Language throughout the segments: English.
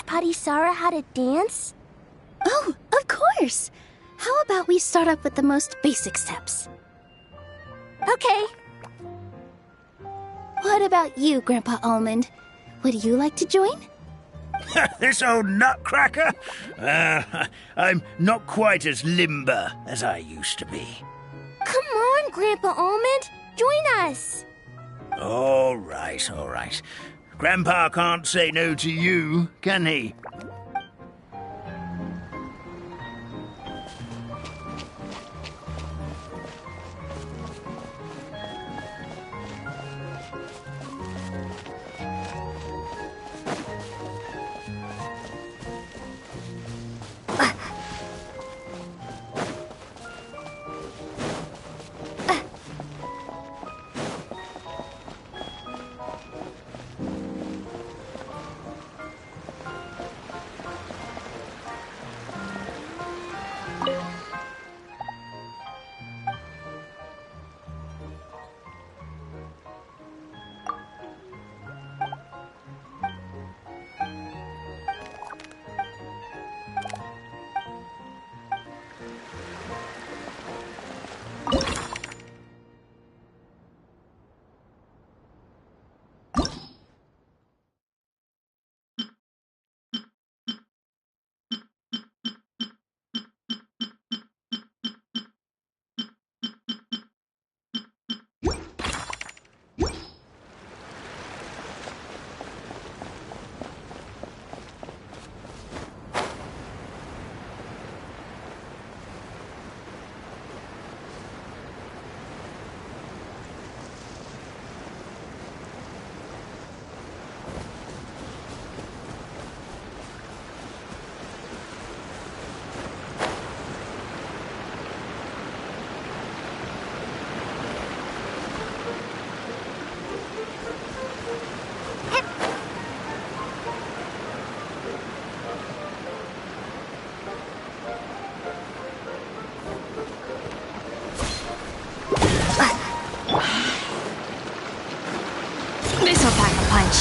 Potty Sarah how to dance? Oh, of course! How about we start up with the most basic steps? Okay. What about you, Grandpa Almond? Would you like to join? This old nutcracker? I'm not quite as limber as I used to be. Come on, Grandpa Almond. Join us. All right, all right. Grandpa can't say no to you, can he? This'll pack a punch.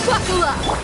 Buckle up!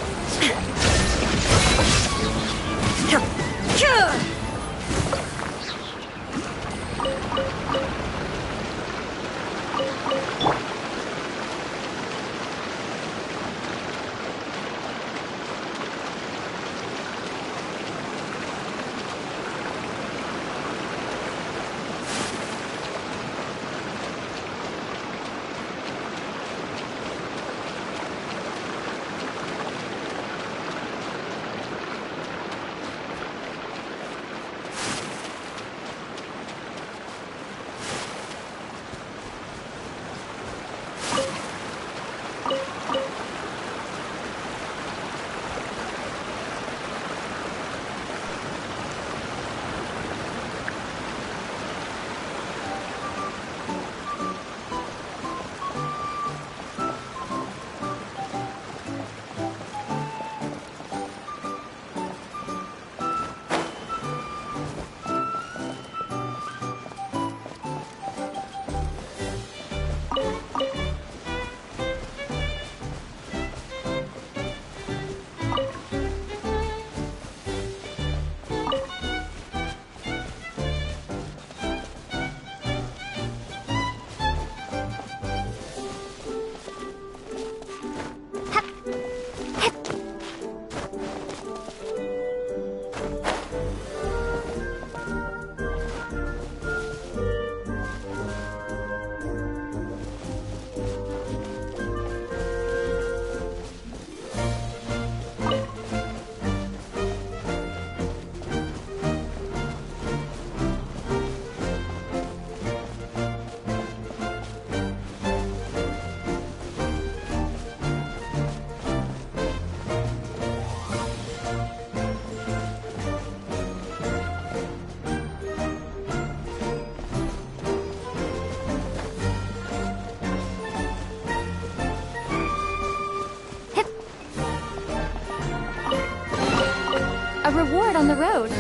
A reward on the road.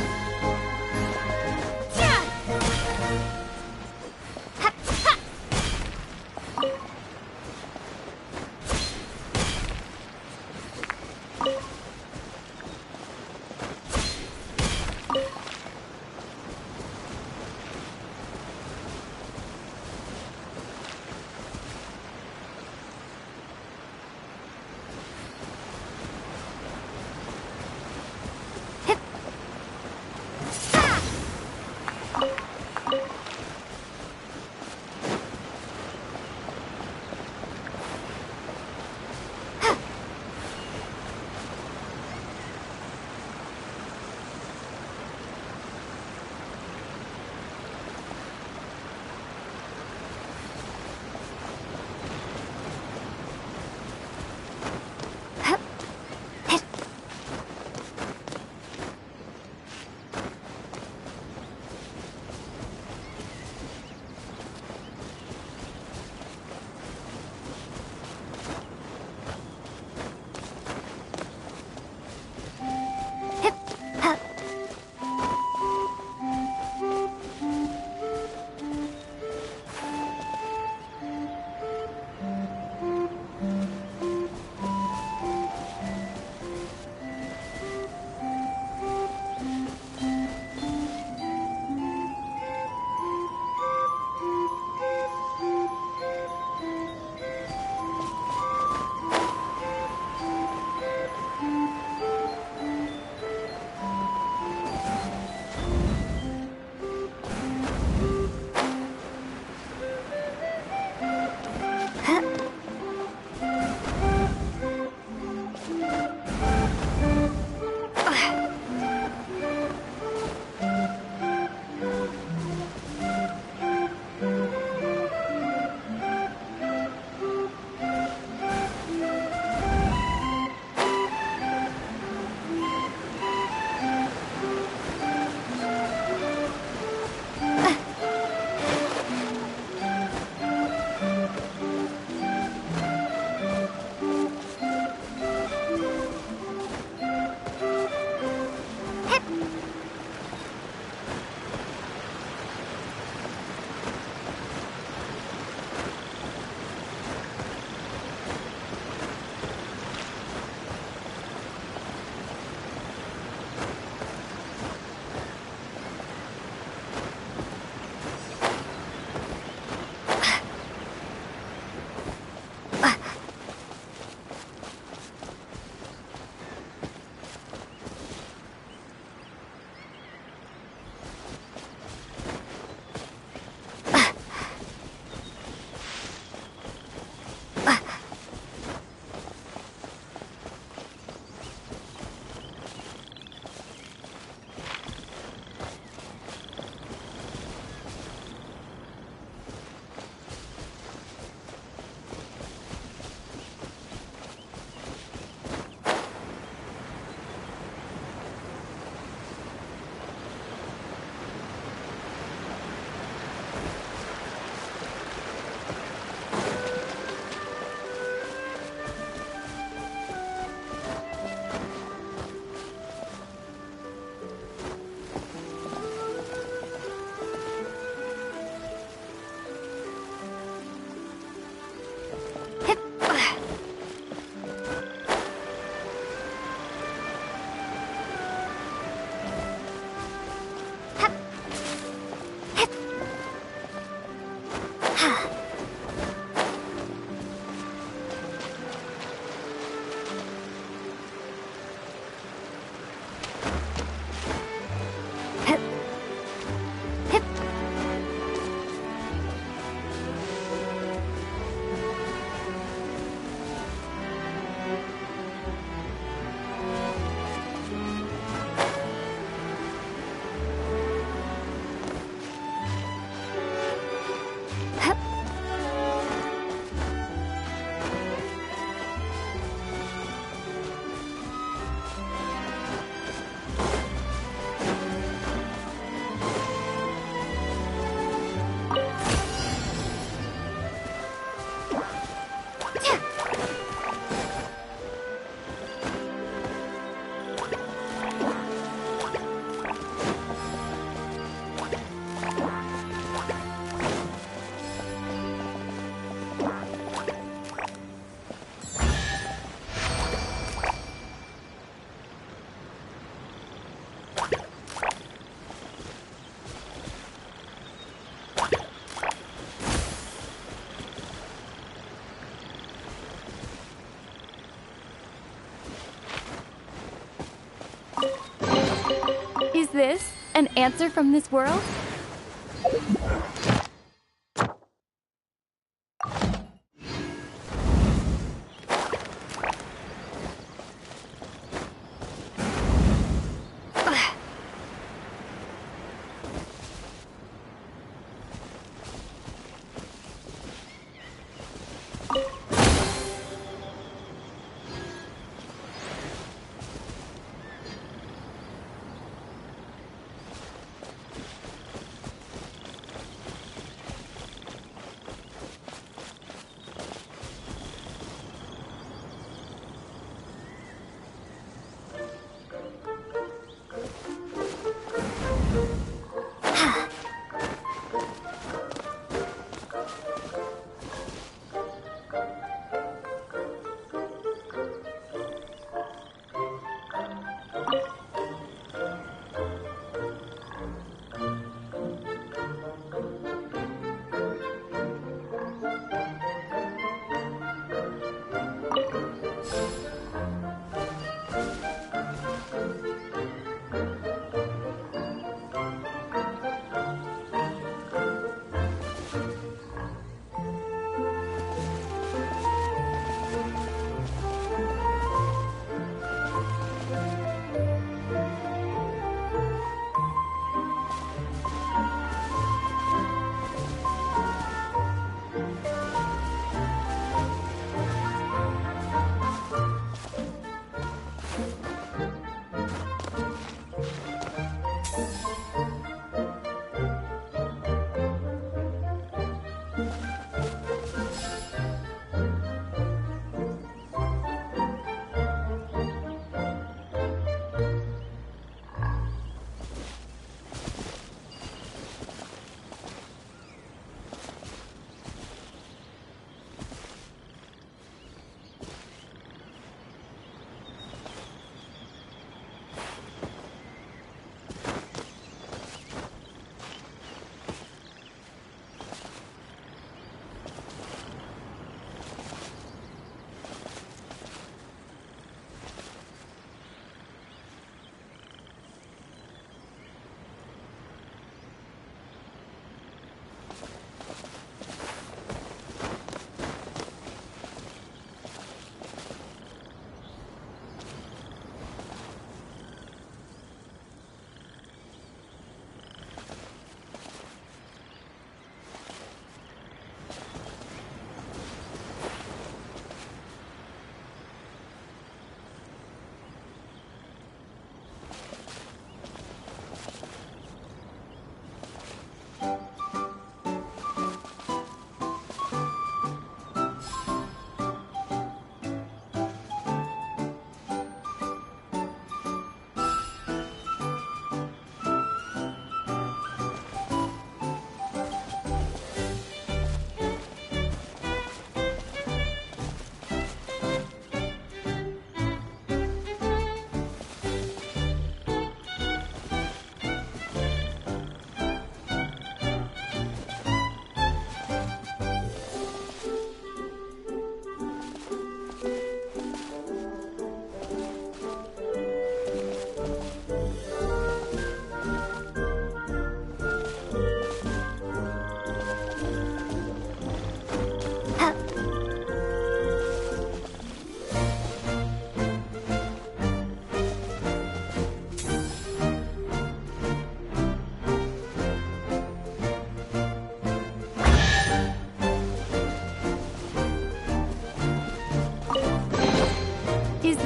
this an answer from this world?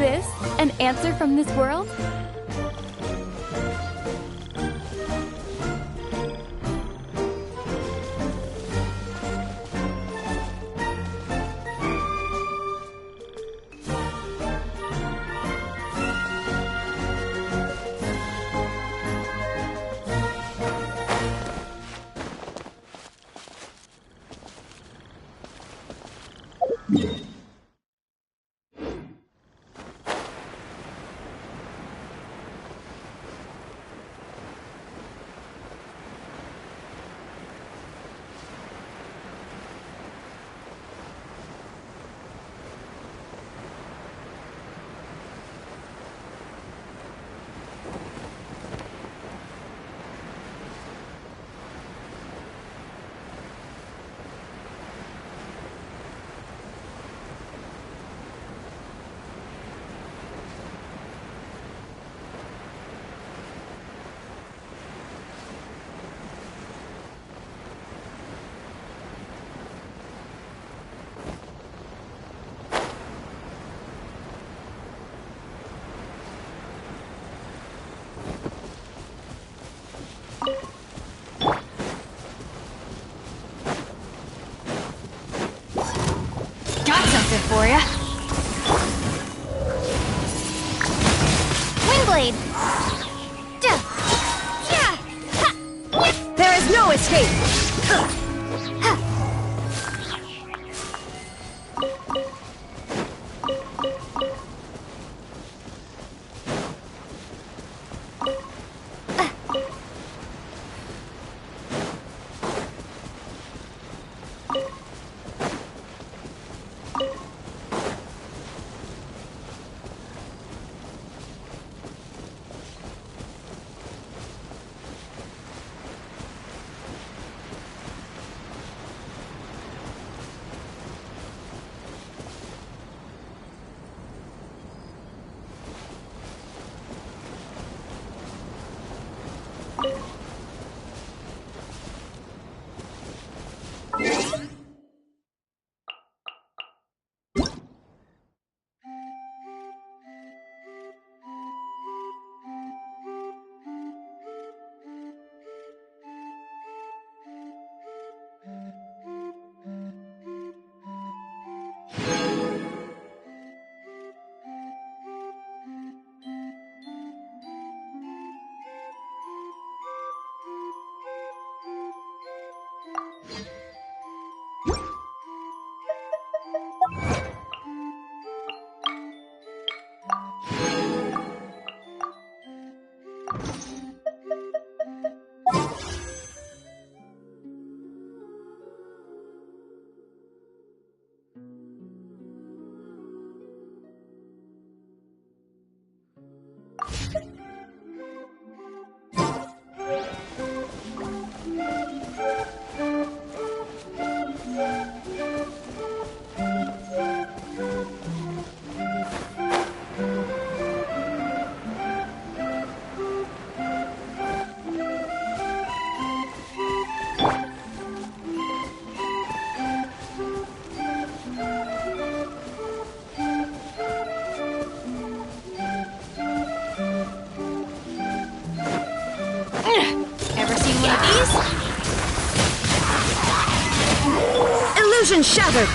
this an answer from this world? Windblade! Duh. Yeah. Ha. There is no escape! Ever seen one of these? Illusion shattered!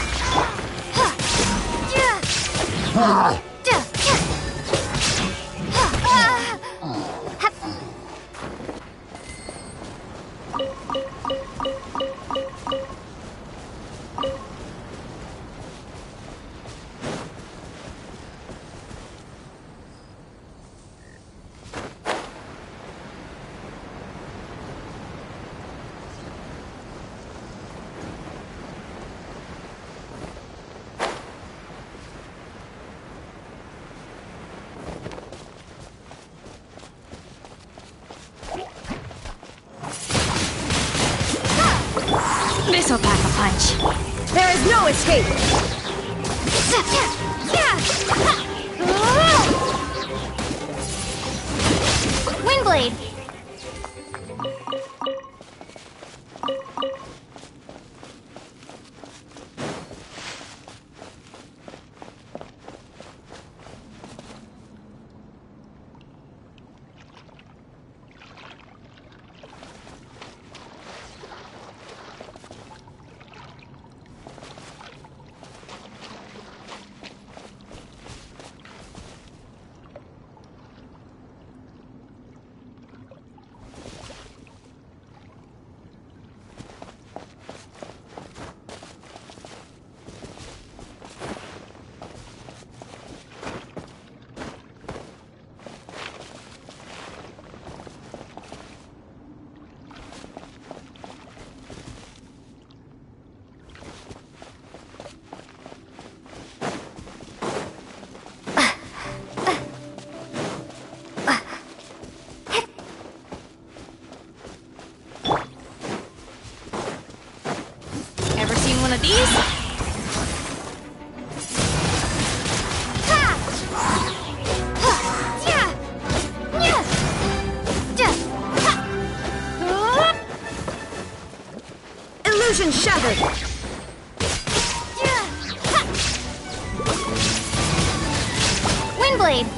This'll pack a punch. There is no escape! Windblade! One of these? Illusion shattered! Windblade!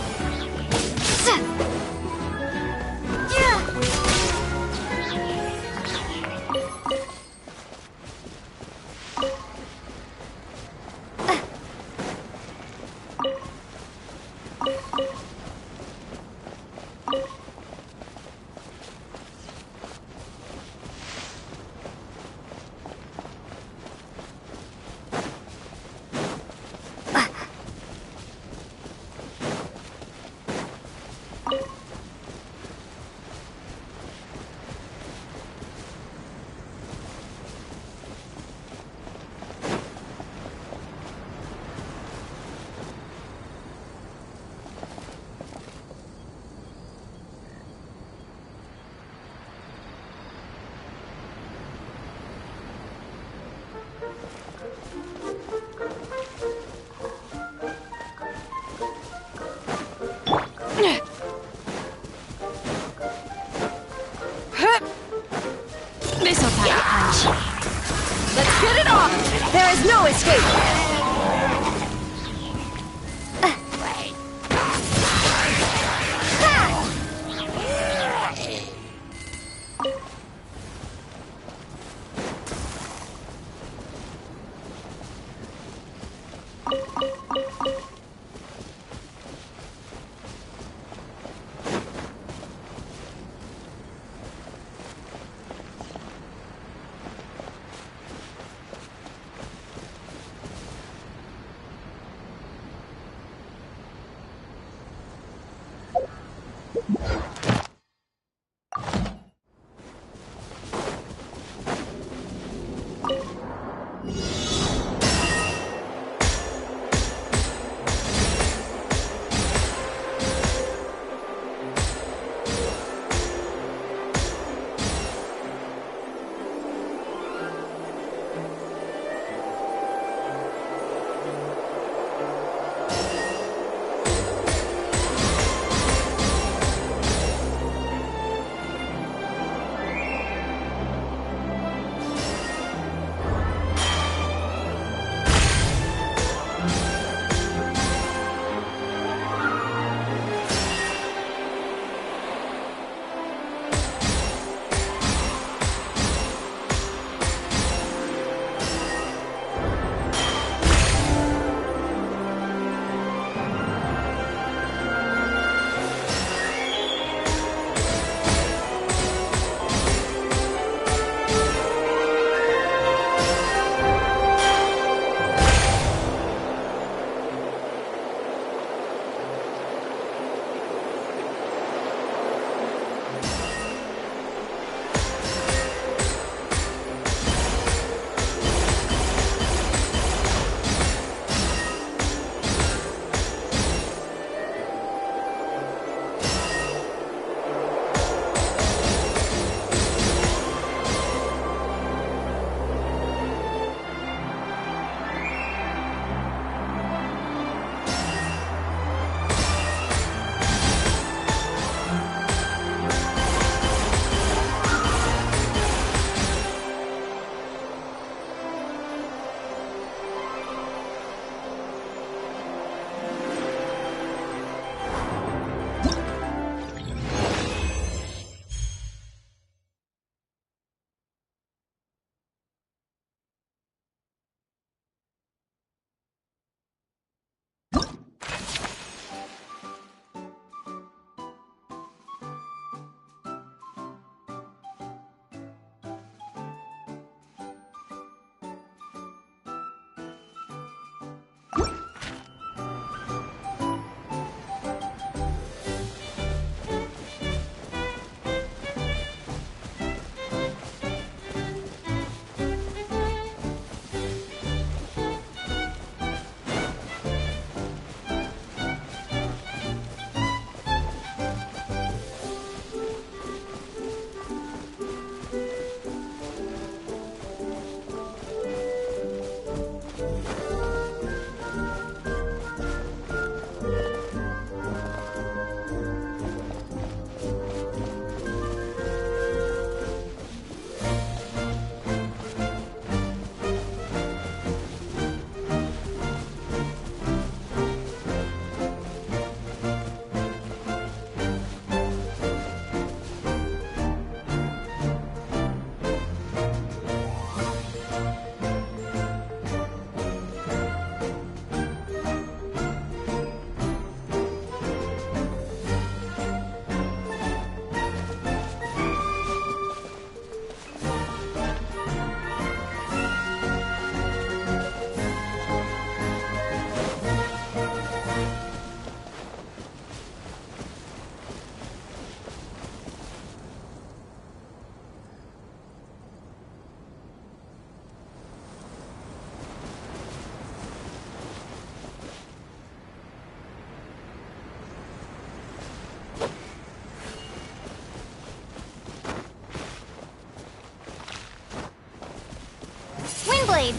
Keyblade!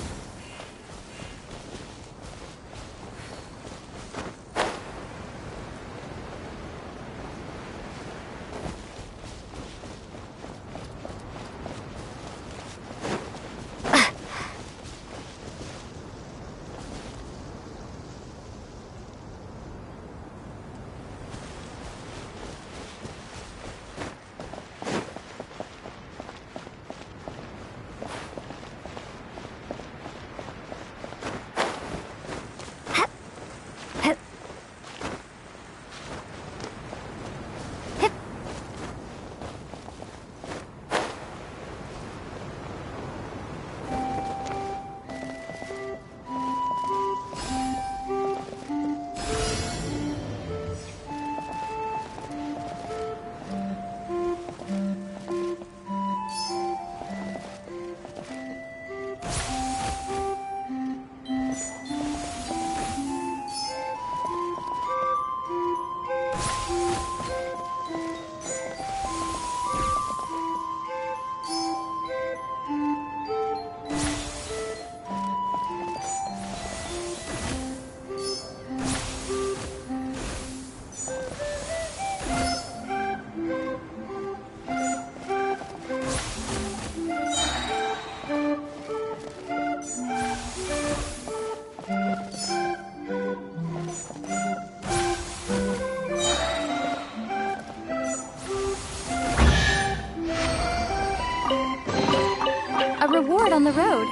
A reward on the road.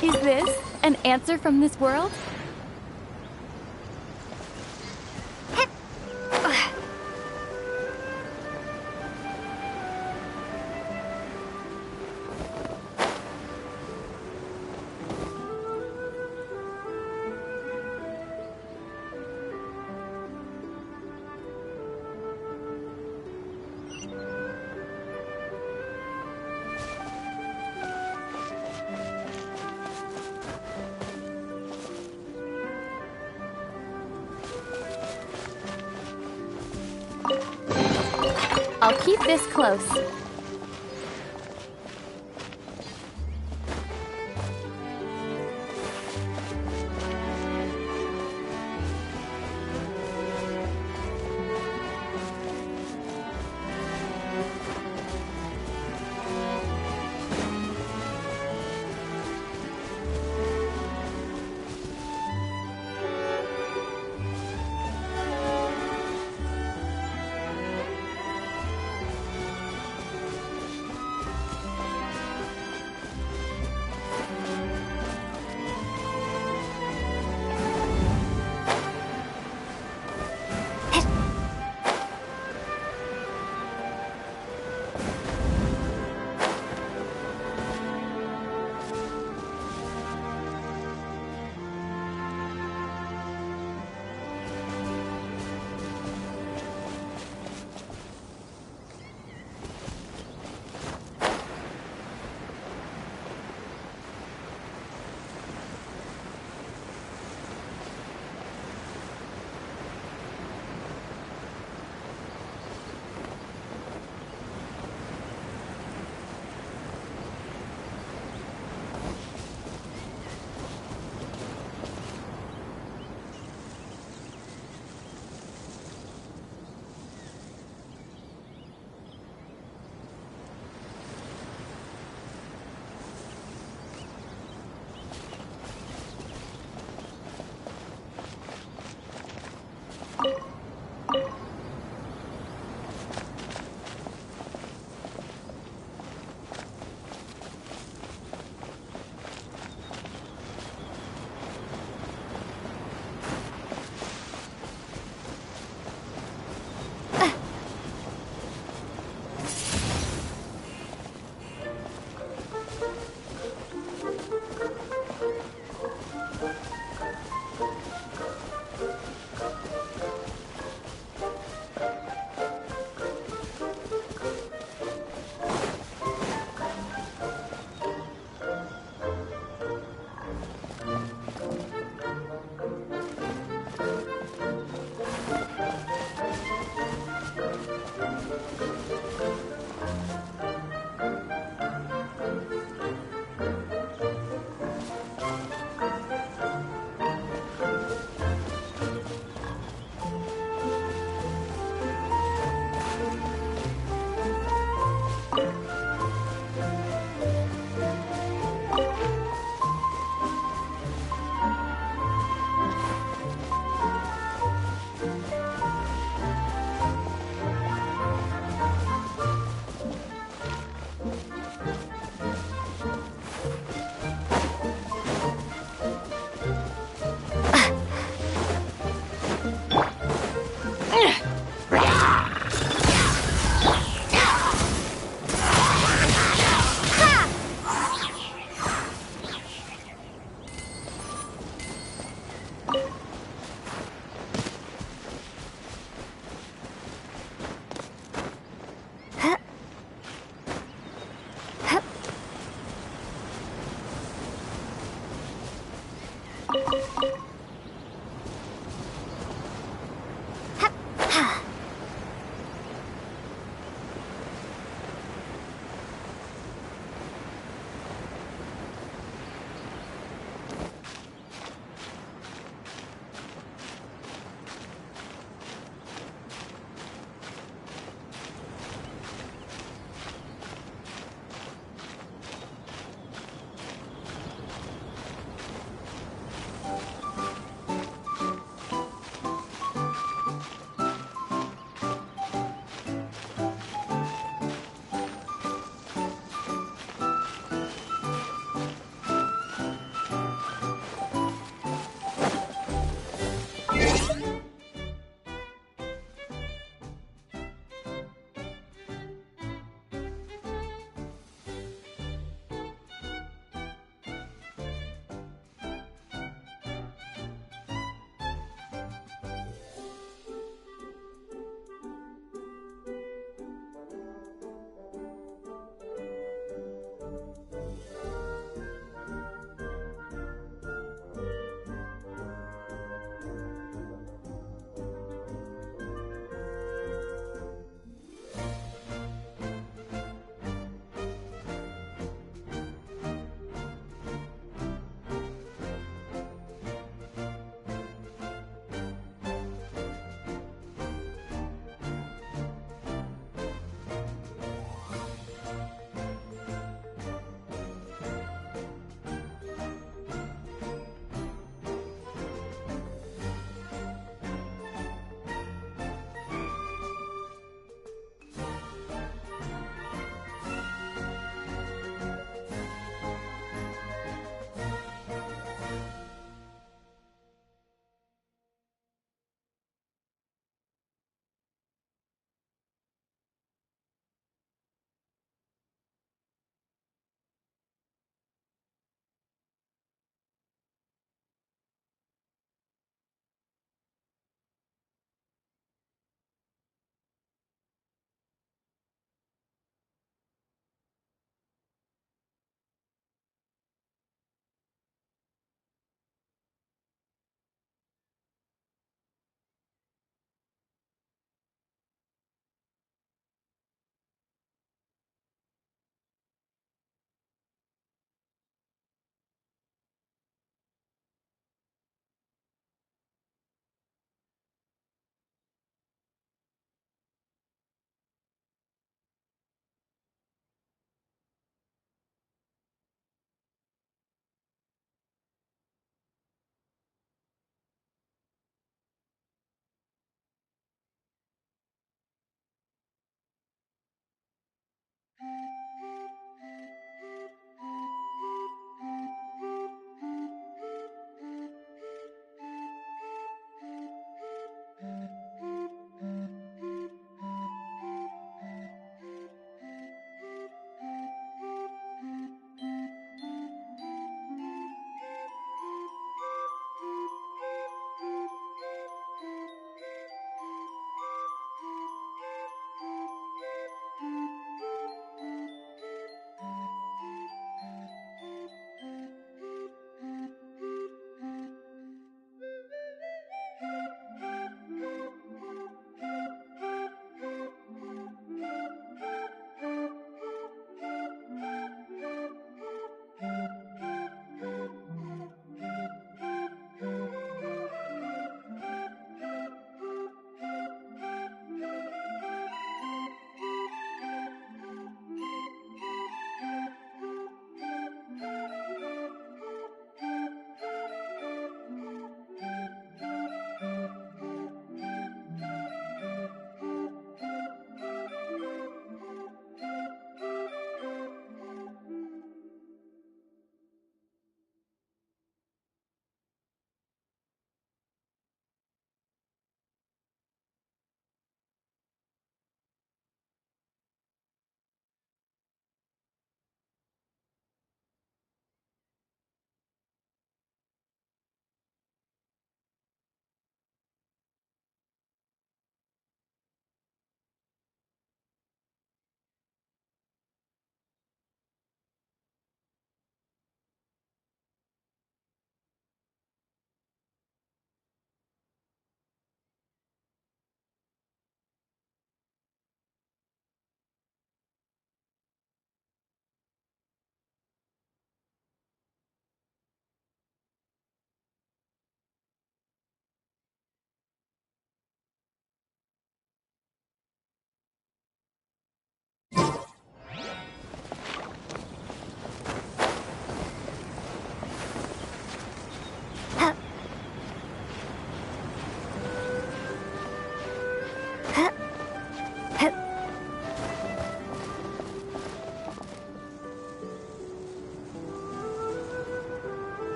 Is this an answer from this world? I'll keep this close.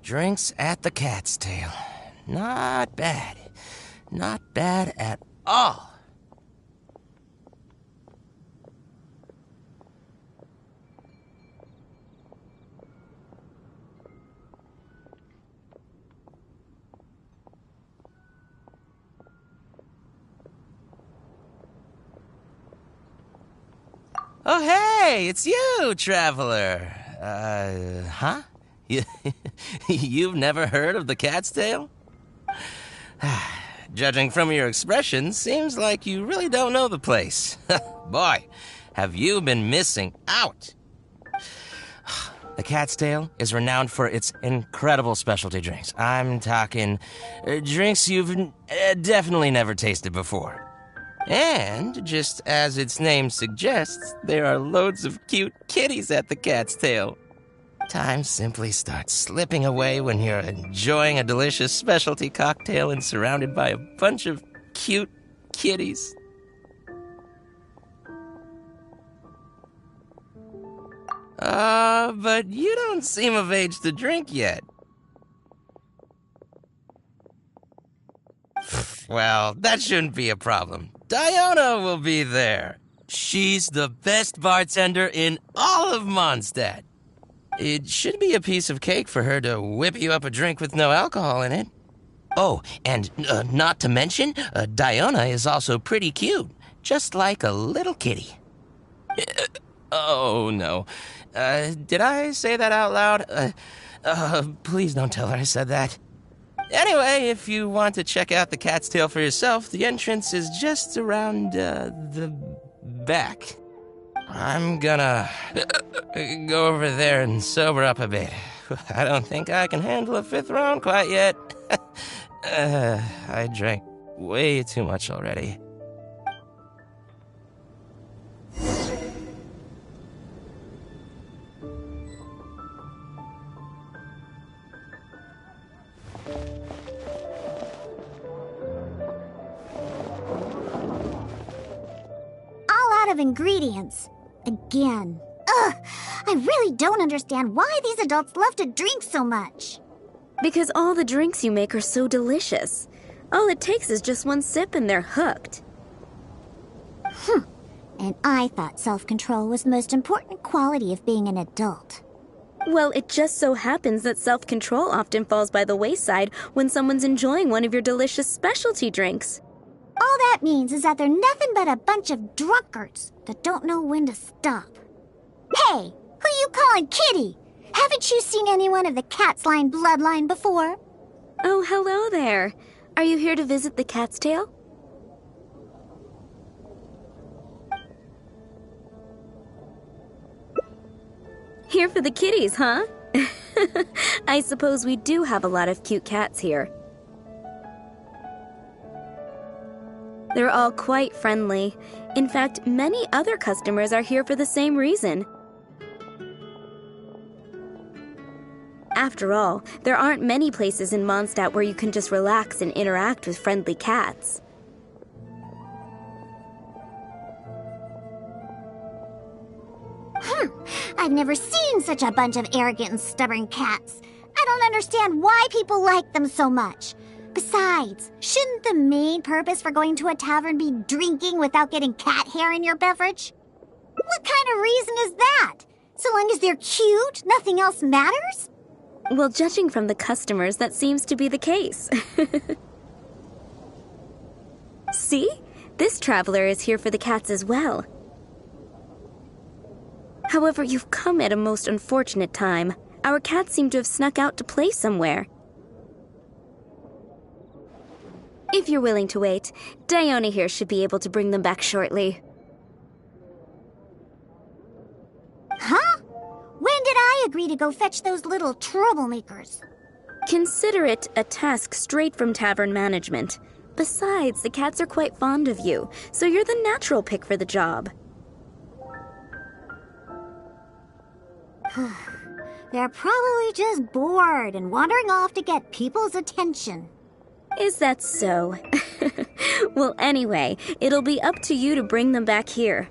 Drinks at the Cat's Tail. Not bad. Not bad at all. Oh, hey, it's you, traveler. Huh? You've never heard of the Cat's Tail? Judging from your expression, seems like you really don't know the place. Boy, have you been missing out. The Cat's Tail is renowned for its incredible specialty drinks. I'm talking drinks you've definitely never tasted before. And, just as its name suggests, there are loads of cute kitties at the Cat's Tail. Time simply starts slipping away when you're enjoying a delicious specialty cocktail and surrounded by a bunch of cute kitties. But you don't seem of age to drink yet. Well, that shouldn't be a problem. Diana will be there. She's the best bartender in all of Mondstadt. It should be a piece of cake for her to whip you up a drink with no alcohol in it. Oh, and not to mention, Diana is also pretty cute, just like a little kitty. Oh, no. Did I say that out loud? Please don't tell her I said that. Anyway, if you want to check out the Cat's Tail for yourself, the entrance is just around, the back. I'm gonna go over there and sober up a bit. I don't think I can handle a fifth round quite yet. I drank way too much already. Of ingredients. Again. Ugh! I really don't understand why these adults love to drink so much. Because all the drinks you make are so delicious. All it takes is just one sip and they're hooked. And I thought self-control was the most important quality of being an adult. Well, it just so happens that self-control often falls by the wayside when someone's enjoying one of your delicious specialty drinks. All that means is that they're nothing but a bunch of drunkards that don't know when to stop. Hey, who you calling kitty? Haven't you seen anyone of the Cat's Line bloodline before? Oh, hello there. Are you here to visit the Cat's Tail? Here for the kitties, huh? I suppose we do have a lot of cute cats here. They're all quite friendly. In fact, many other customers are here for the same reason. After all, there aren't many places in Mondstadt where you can just relax and interact with friendly cats. I've never seen such a bunch of arrogant and stubborn cats. I don't understand why people like them so much. Besides, shouldn't the main purpose for going to a tavern be drinking without getting cat hair in your beverage? What kind of reason is that? So long as they're cute, nothing else matters? Well, judging from the customers, that seems to be the case. See? This traveler is here for the cats as well. However, you've come at a most unfortunate time. Our cats seem to have snuck out to play somewhere. If you're willing to wait, Diona here should be able to bring them back shortly. Huh? When did I agree to go fetch those little troublemakers? Consider it a task straight from tavern management. Besides, the cats are quite fond of you, so you're the natural pick for the job. They're probably just bored and wandering off to get people's attention. Is that so? Well, anyway, it'll be up to you to bring them back here.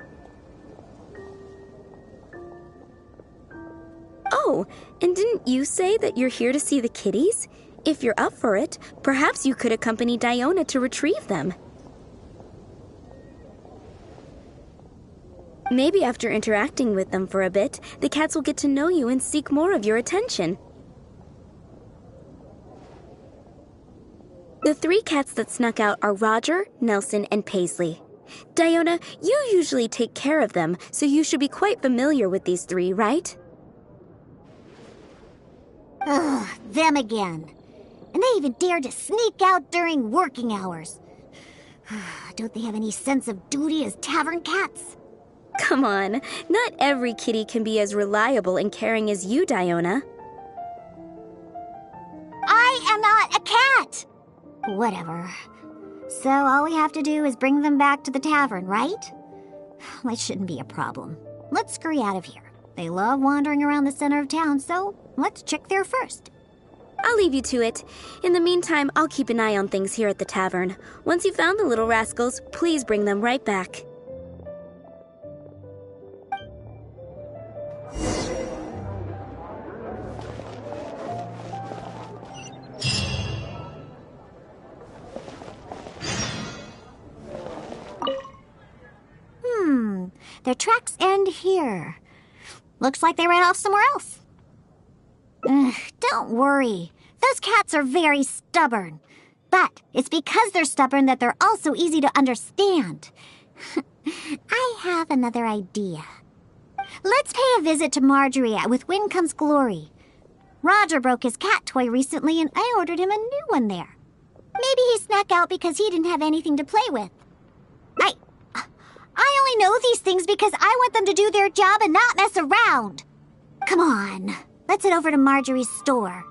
Oh, and didn't you say that you're here to see the kitties? If you're up for it, perhaps you could accompany Diona to retrieve them. Maybe after interacting with them for a bit, the cats will get to know you and seek more of your attention. The 3 cats that snuck out are Roger, Nelson, and Paisley. Diona, you usually take care of them, so you should be quite familiar with these 3, right? Ugh, them again. And they even dared to sneak out during working hours. Don't they have any sense of duty as tavern cats? Come on, not every kitty can be as reliable and caring as you, Diona. I am not a cat! Whatever. So all we have to do is bring them back to the tavern, right? That shouldn't be a problem. Let's scurry out of here. They love wandering around the center of town, so let's check there first. I'll leave you to it. In the meantime, I'll keep an eye on things here at the tavern. Once you've found the little rascals, please bring them right back. Their tracks end here. Looks like they ran off somewhere else. Don't worry. Those cats are very stubborn. But it's because they're stubborn that they're also easy to understand. I have another idea. Let's pay a visit to Marjorie With Wind Comes Glory. Roger broke his cat toy recently and I ordered him a new one there. Maybe he snuck out because he didn't have anything to play with. I only know these things because I want them to do their job and not mess around. Come on, let's head over to Marjorie's store.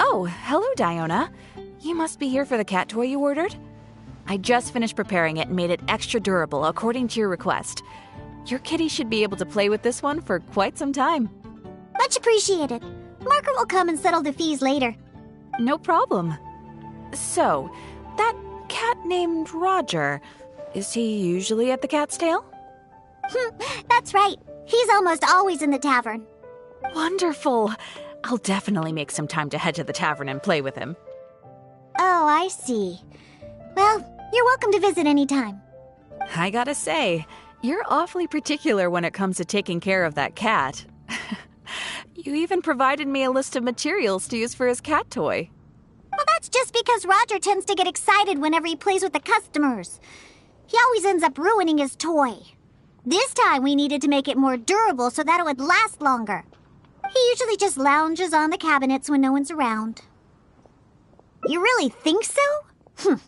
Oh, hello, Diona. You must be here for the cat toy you ordered? I just finished preparing it and made it extra durable according to your request. Your kitty should be able to play with this one for quite some time. Much appreciated. Margaret will come and settle the fees later. No problem. So, that cat named Roger, is he usually at the Cat's Tail? That's right. He's almost always in the tavern. Wonderful. I'll definitely make some time to head to the tavern and play with him. Oh, I see. Well, you're welcome to visit anytime. I gotta say, you're awfully particular when it comes to taking care of that cat. You even provided me a list of materials to use for his cat toy. Well, that's just because Roger tends to get excited whenever he plays with the customers. He always ends up ruining his toy. This time we needed to make it more durable so that it would last longer. He usually just lounges on the cabinets when no one's around. You really think so? Well,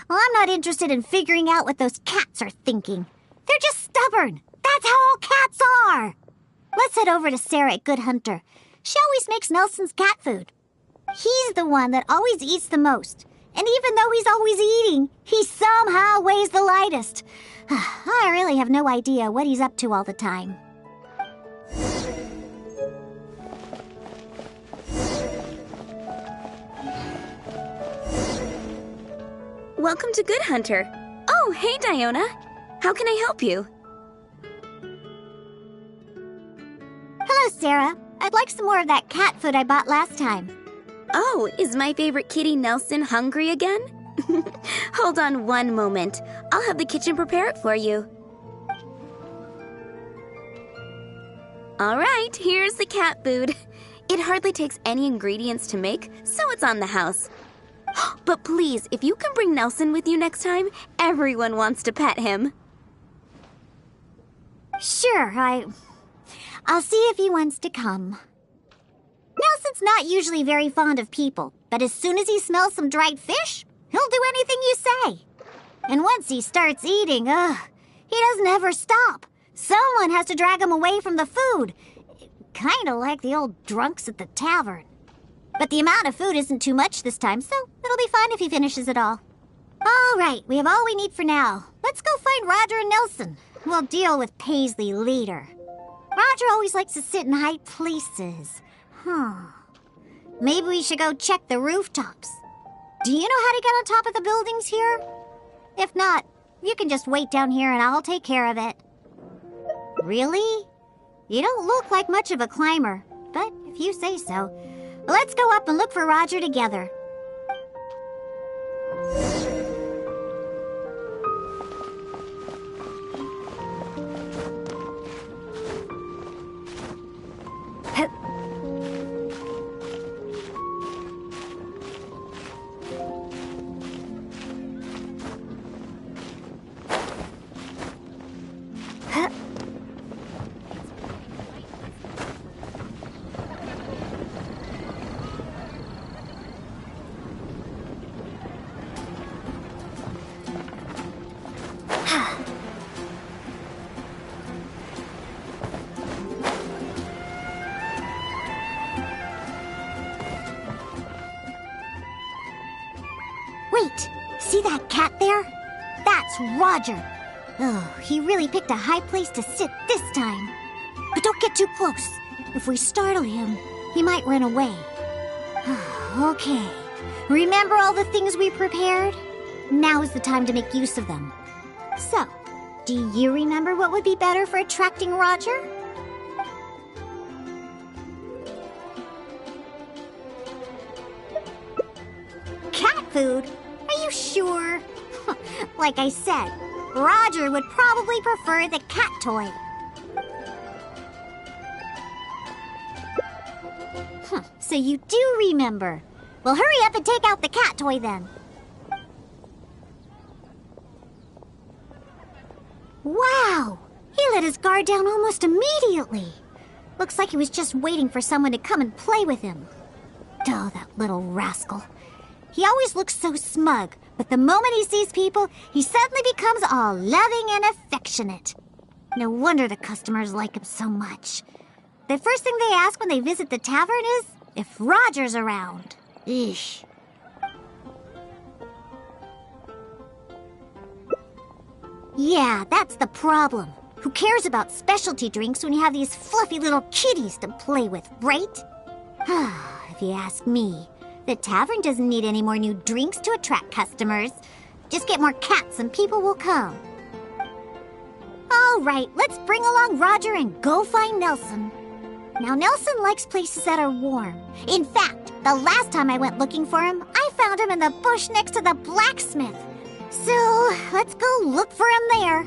I'm not interested in figuring out what those cats are thinking. They're just stubborn. That's how all cats are. Let's head over to Sarah at Good Hunter. She always makes Nelson's cat food. He's the one that always eats the most. And even though he's always eating, he somehow weighs the lightest. I really have no idea what he's up to all the time. Welcome to Good Hunter. Oh, hey, Diona. How can I help you? Hello, Sarah. I'd like some more of that cat food I bought last time. Oh, is my favorite kitty Nelson hungry again? Hold on one moment. I'll have the kitchen prepare it for you. All right, here's the cat food. It hardly takes any ingredients to make, so it's on the house. But please, if you can bring Nelson with you next time, everyone wants to pet him. Sure, I'll see if he wants to come. Nelson's not usually very fond of people, but as soon as he smells some dried fish, he'll do anything you say. And once he starts eating, he doesn't ever stop. Someone has to drag him away from the food. Kinda like the old drunks at the tavern. But the amount of food isn't too much this time, so it'll be fine if he finishes it all. All right, we have all we need for now. Let's go find Roger and Nelson. We'll deal with Paisley later. Roger always likes to sit in high places. Maybe we should go check the rooftops. Do you know how to get on top of the buildings here? If not, you can just wait down here and I'll take care of it. Really? You don't look like much of a climber, but if you say so. Let's go up and look for Roger together. Wait, see that cat there? That's Roger. Oh, he really picked a high place to sit this time. But don't get too close. If we startle him, he might run away. Okay, remember all the things we prepared? Now is the time to make use of them. So, do you remember what would be better for attracting Roger? Cat food? Are you sure? Like I said, Roger would probably prefer the cat toy. So you do remember. Well, hurry up and take out the cat toy then. Wow! He let his guard down almost immediately. Looks like he was just waiting for someone to come and play with him. Oh, that little rascal. He always looks so smug, but the moment he sees people, he suddenly becomes all loving and affectionate. No wonder the customers like him so much. The first thing they ask when they visit the tavern is if Roger's around. Eesh. Yeah, that's the problem. Who cares about specialty drinks when you have these fluffy little kitties to play with, right? If you ask me, the tavern doesn't need any more new drinks to attract customers. Just get more cats and people will come. All right, let's bring along Roger and go find Nelson. Now, Nelson likes places that are warm. In fact, the last time I went looking for him, I found him in the bush next to the blacksmith. So, let's go look for him there.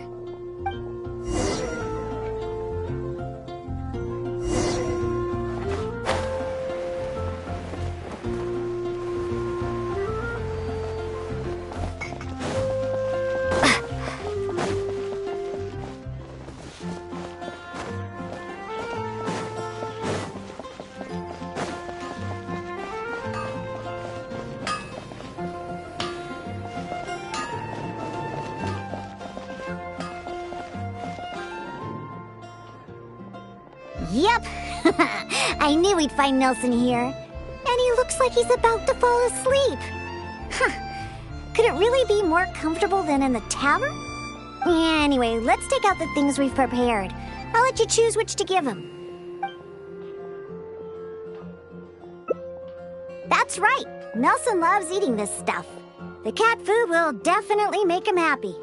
Yep, I knew we'd find Nelson here. And he looks like he's about to fall asleep. Could it really be more comfortable than in the tavern? Anyway, let's take out the things we've prepared. I'll let you choose which to give him. That's right, Nelson loves eating this stuff. The cat food will definitely make him happy.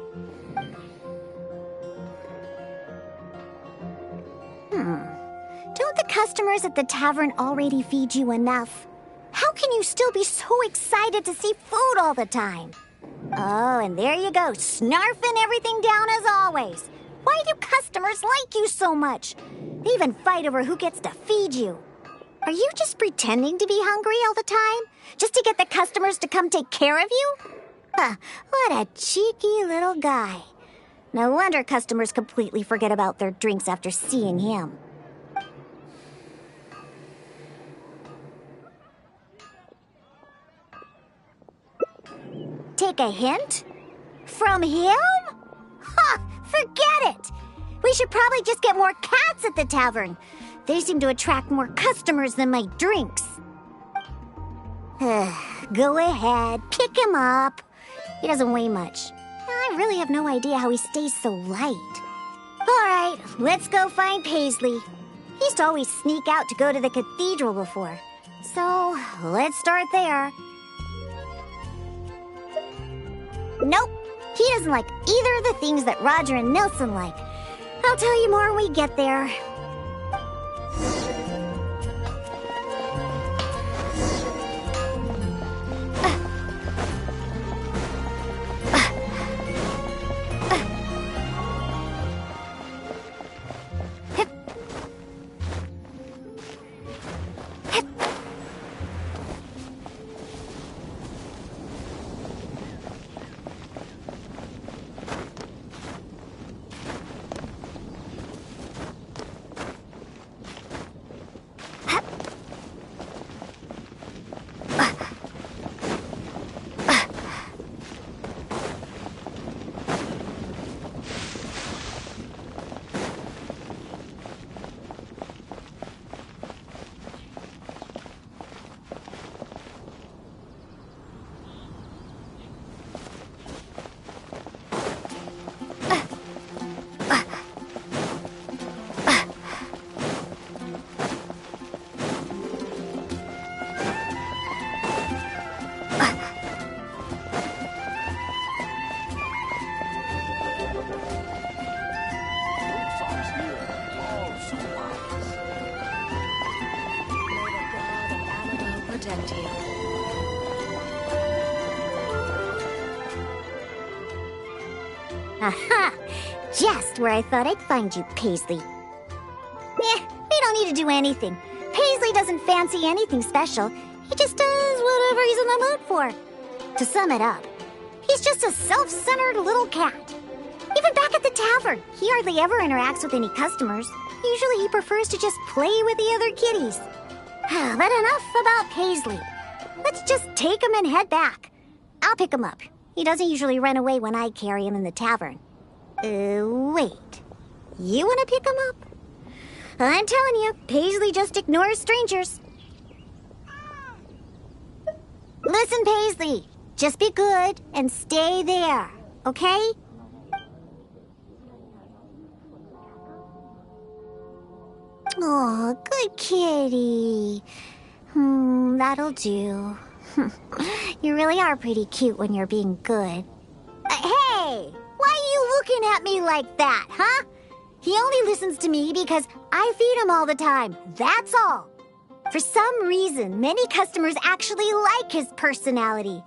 Don't Don't the customers at the tavern already feed you enough? How can you still be so excited to see food all the time? Oh, and there you go, snarfing everything down as always. Why do customers like you so much? They even fight over who gets to feed you. Are you just pretending to be hungry all the time? Just to get the customers to come take care of you? Huh, what a cheeky little guy. No wonder customers completely forget about their drinks after seeing him. Take a hint? From him? Ha! Forget it! We should probably just get more cats at the tavern. They seem to attract more customers than my drinks. Go ahead, pick him up. He doesn't weigh much. I really have no idea how he stays so light. All right, let's go find Paisley. He used to always sneak out to go to the cathedral before. So, let's start there. Nope, he doesn't like either of the things that Roger and Nelson like. I'll tell you more when we get there. Protect you. Aha! Just where I thought I'd find you, Paisley. We don't need to do anything. Paisley doesn't fancy anything special. He just does whatever he's in the mood for. To sum it up, he's just a self-centered little cat. Even back at the tavern, he hardly ever interacts with any customers. Usually he prefers to just play with the other kitties. But enough about Paisley. Let's just take him and head back. I'll pick him up. He doesn't usually run away when I carry him in the tavern. Wait. You want to pick him up? I'm telling you, Paisley just ignores strangers. Listen, Paisley. Just be good and stay there, okay? Oh, good kitty. That'll do. You really are pretty cute when you're being good. Hey! Why are you looking at me like that, huh? He only listens to me because I feed him all the time. That's all. For some reason, many customers actually like his personality.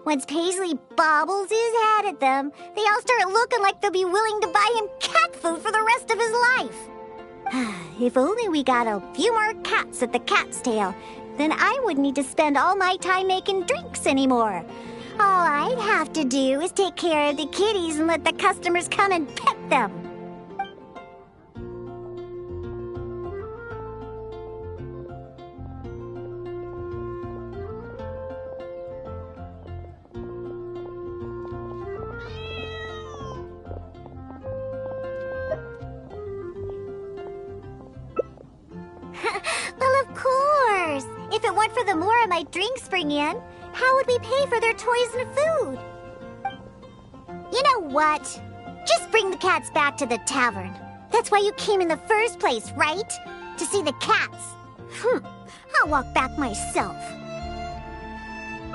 Once Paisley bobbles his head at them, they all start looking like they'll be willing to buy him cat food for the rest of his life. If only we got a few more cats at the Cat's Tail, then I wouldn't need to spend all my time making drinks anymore. All I'd have to do is take care of the kitties and let the customers come and pet them. Well, of course. If it weren't for the more my drinks bring in, how would we pay for their toys and food? You know what? Just bring the cats back to the tavern. That's why you came in the first place, right? To see the cats. I'll walk back myself.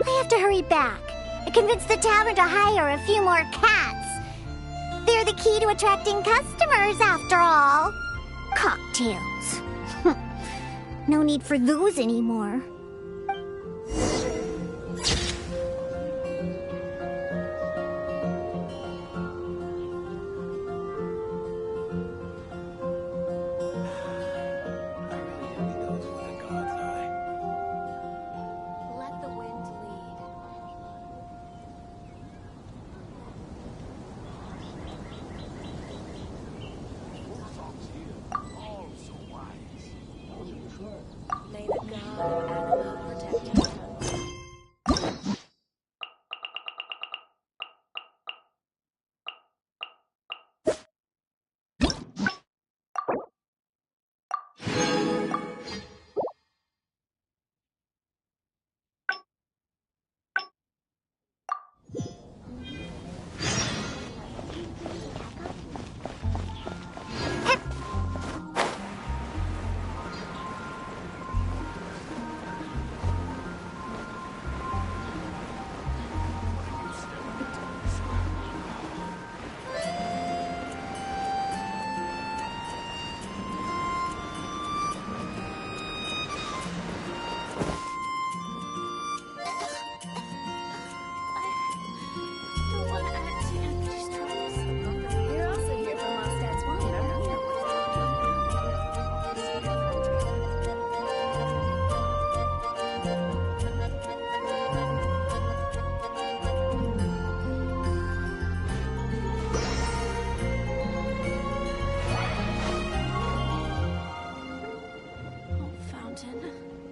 I have to hurry back and convince the tavern to hire a few more cats. They're the key to attracting customers, after all. Cocktails. No need for those anymore. Let the wind lead. May the god of Anima protect us.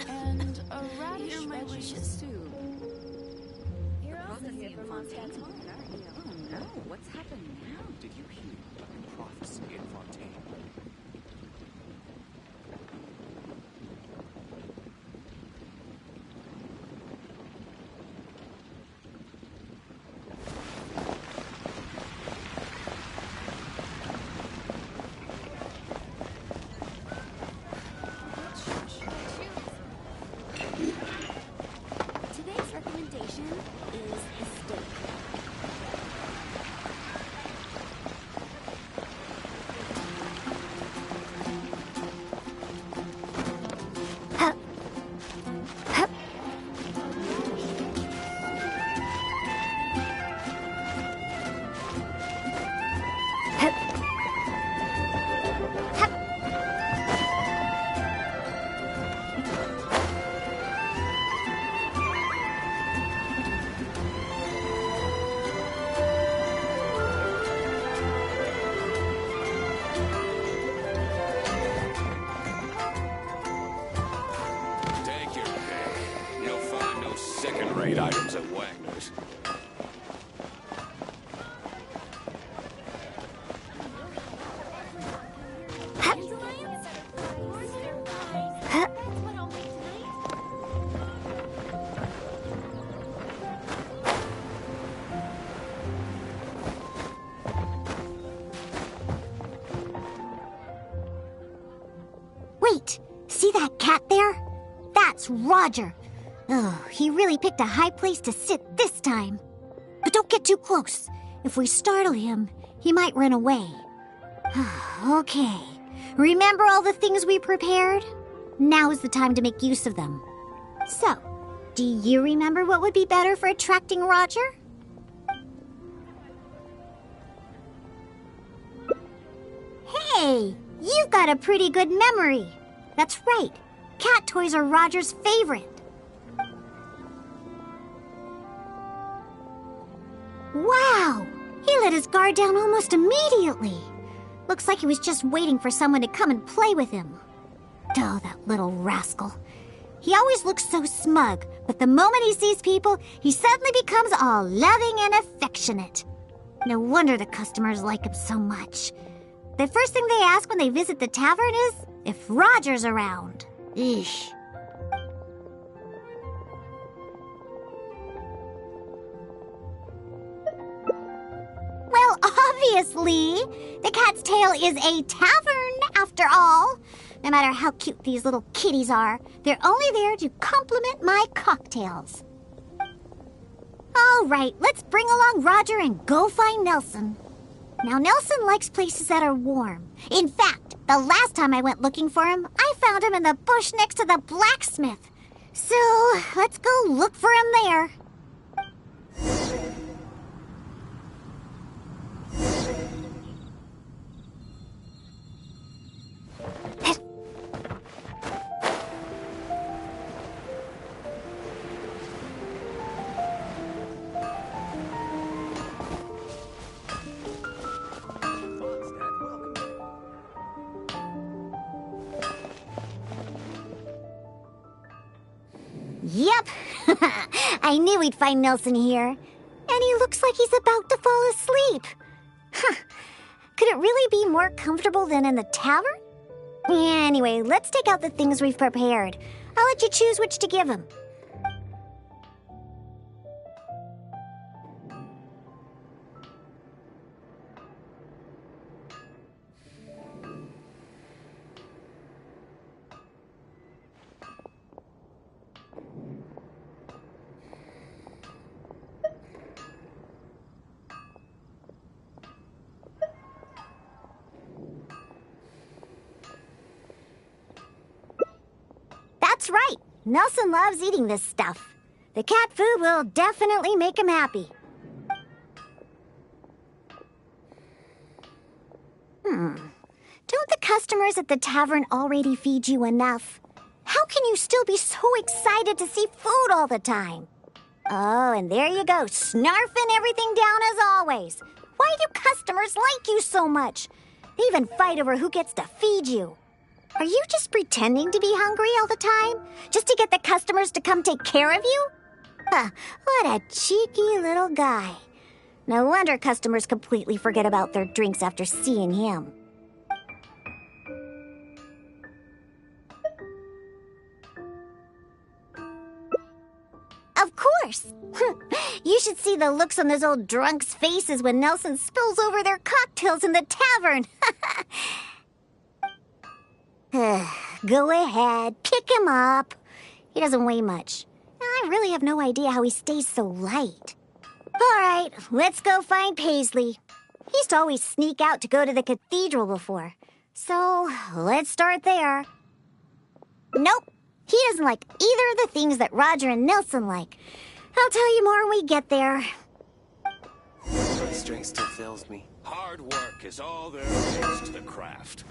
And a radish wishes too. You're also here for Mondstadt's wine, aren't you? Oh no, what's happened now? Did you hear the prophecy in Fontaine? Today's recommendation is the steak. Take your pick. You'll find no second-rate items at Wagner's. Wait, see that cat there? That's Roger. Oh, he really picked a high place to sit this time. But don't get too close. If we startle him, he might run away. Okay, remember all the things we prepared? Now is the time to make use of them. So, do you remember what would be better for attracting Roger? Hey, you've got a pretty good memory. That's right. Cat toys are Roger's favorite. Wow! He let his guard down almost immediately. Looks like he was just waiting for someone to come and play with him. Oh, that little rascal. He always looks so smug, but the moment he sees people, he suddenly becomes all loving and affectionate. No wonder the customers like him so much. The first thing they ask when they visit the tavern is if Roger's around. Eesh. Well, obviously, the Cat's Tail is a tavern, after all. No matter how cute these little kitties are, they're only there to compliment my cocktails. All right, let's bring along Roger and go find Nelson. Now, Nelson likes places that are warm. In fact, the last time I went looking for him, I found him in the bush next to the blacksmith. So, let's go look for him there. Yep, I knew we'd find Nelson here. And he looks like he's about to fall asleep. Huh. Could it really be more comfortable than in the tavern? Anyway, let's take out the things we've prepared. I'll let you choose which to give him. That's right. Nelson loves eating this stuff. The cat food will definitely make him happy. Don't the customers at the tavern already feed you enough? How can you still be so excited to see food all the time? Oh, and there you go, snarfing everything down as always. Why do customers like you so much? They even fight over who gets to feed you. Are you just pretending to be hungry all the time? Just to get the customers to come take care of you? Huh, what a cheeky little guy. No wonder customers completely forget about their drinks after seeing him. Of course. You should see the looks on those old drunks' faces when Nelson spills over their cocktails in the tavern. Go ahead, pick him up. He doesn't weigh much. I really have no idea how he stays so light. All right, let's go find Paisley. He used to always sneak out to go to the cathedral before. So, let's start there. Nope, he doesn't like either of the things that Roger and Nelson like. I'll tell you more when we get there. My strength still fails me. Hard work is all there is to the craft.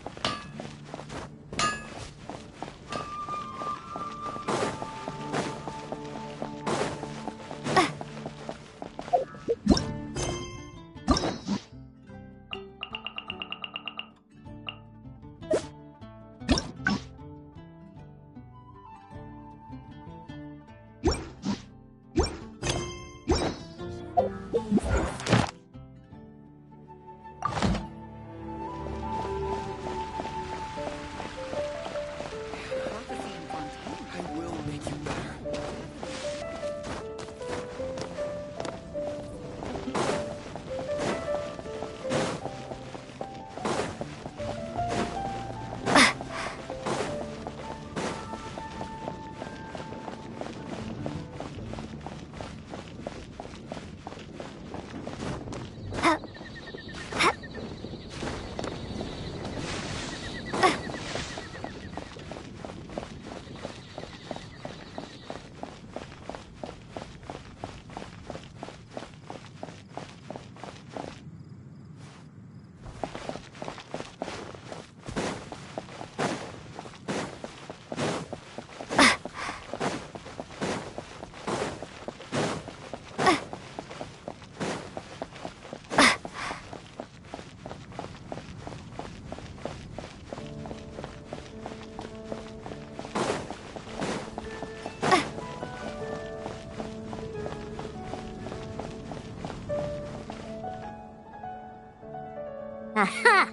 Aha!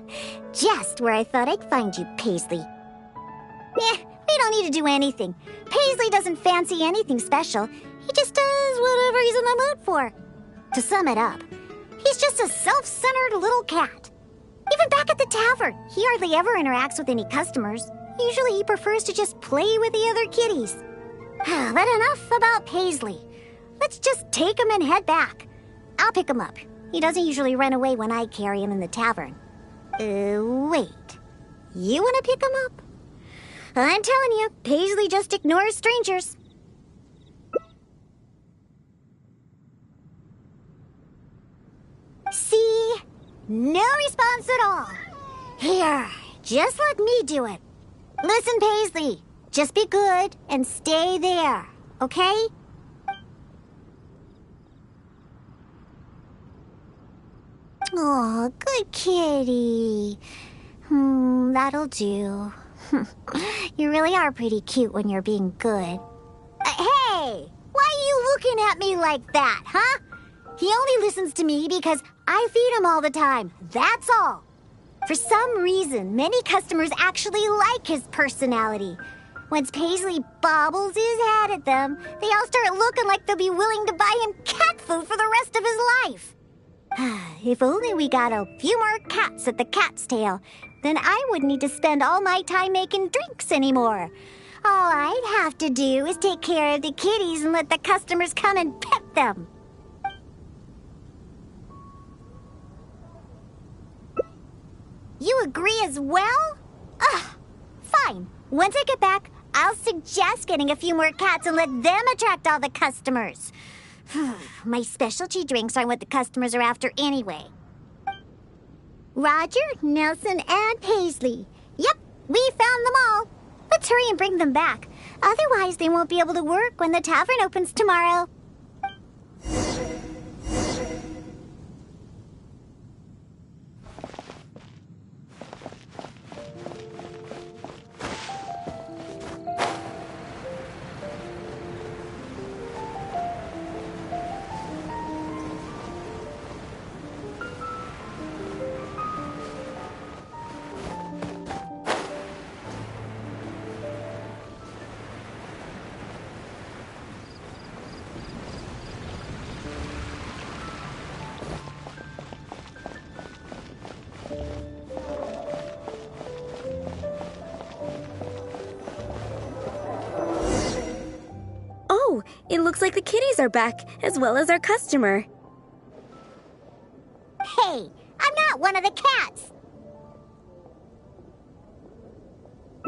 Just where I thought I'd find you, Paisley. We don't need to do anything. Paisley doesn't fancy anything special. He just does whatever he's in the mood for. To sum it up, he's just a self-centered little cat. Even back at the tavern, he hardly ever interacts with any customers. Usually he prefers to just play with the other kitties. But enough about Paisley. Let's just take him and head back. I'll pick him up. He doesn't usually run away when I carry him in the tavern. Wait. You want to pick him up? I'm telling you, Paisley just ignores strangers. See? No response at all. Here, just let me do it. Listen, Paisley, just be good and stay there, okay? Aw, good kitty. That'll do. You really are pretty cute when you're being good. Hey! Why are you looking at me like that, huh? He only listens to me because I feed him all the time. That's all. For some reason, many customers actually like his personality. Once Paisley bobbles his head at them, they all start looking like they'll be willing to buy him cat food for the rest of his life. If only we got a few more cats at the Cat's Tail, then I wouldn't need to spend all my time making drinks anymore. All I'd have to do is take care of the kitties and let the customers come and pet them. You agree as well? Fine. Once I get back, I'll suggest getting a few more cats and let them attract all the customers. My specialty drinks aren't what the customers are after anyway. Roger, Nelson, and Paisley. Yep, we found them all. Let's hurry and bring them back. Otherwise, they won't be able to work when the tavern opens tomorrow. It looks like the kitties are back, as well as our customer. Hey, I'm not one of the cats.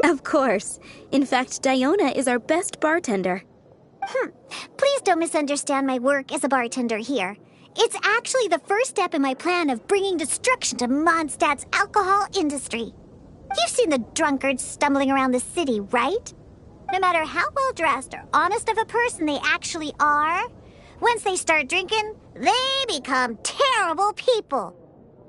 Of course. In fact, Diona is our best bartender. Please don't misunderstand my work as a bartender here. It's actually the first step in my plan of bringing destruction to Mondstadt's alcohol industry. You've seen the drunkards stumbling around the city, right? No matter how well-dressed or honest of a person they actually are, once they start drinking, they become terrible people.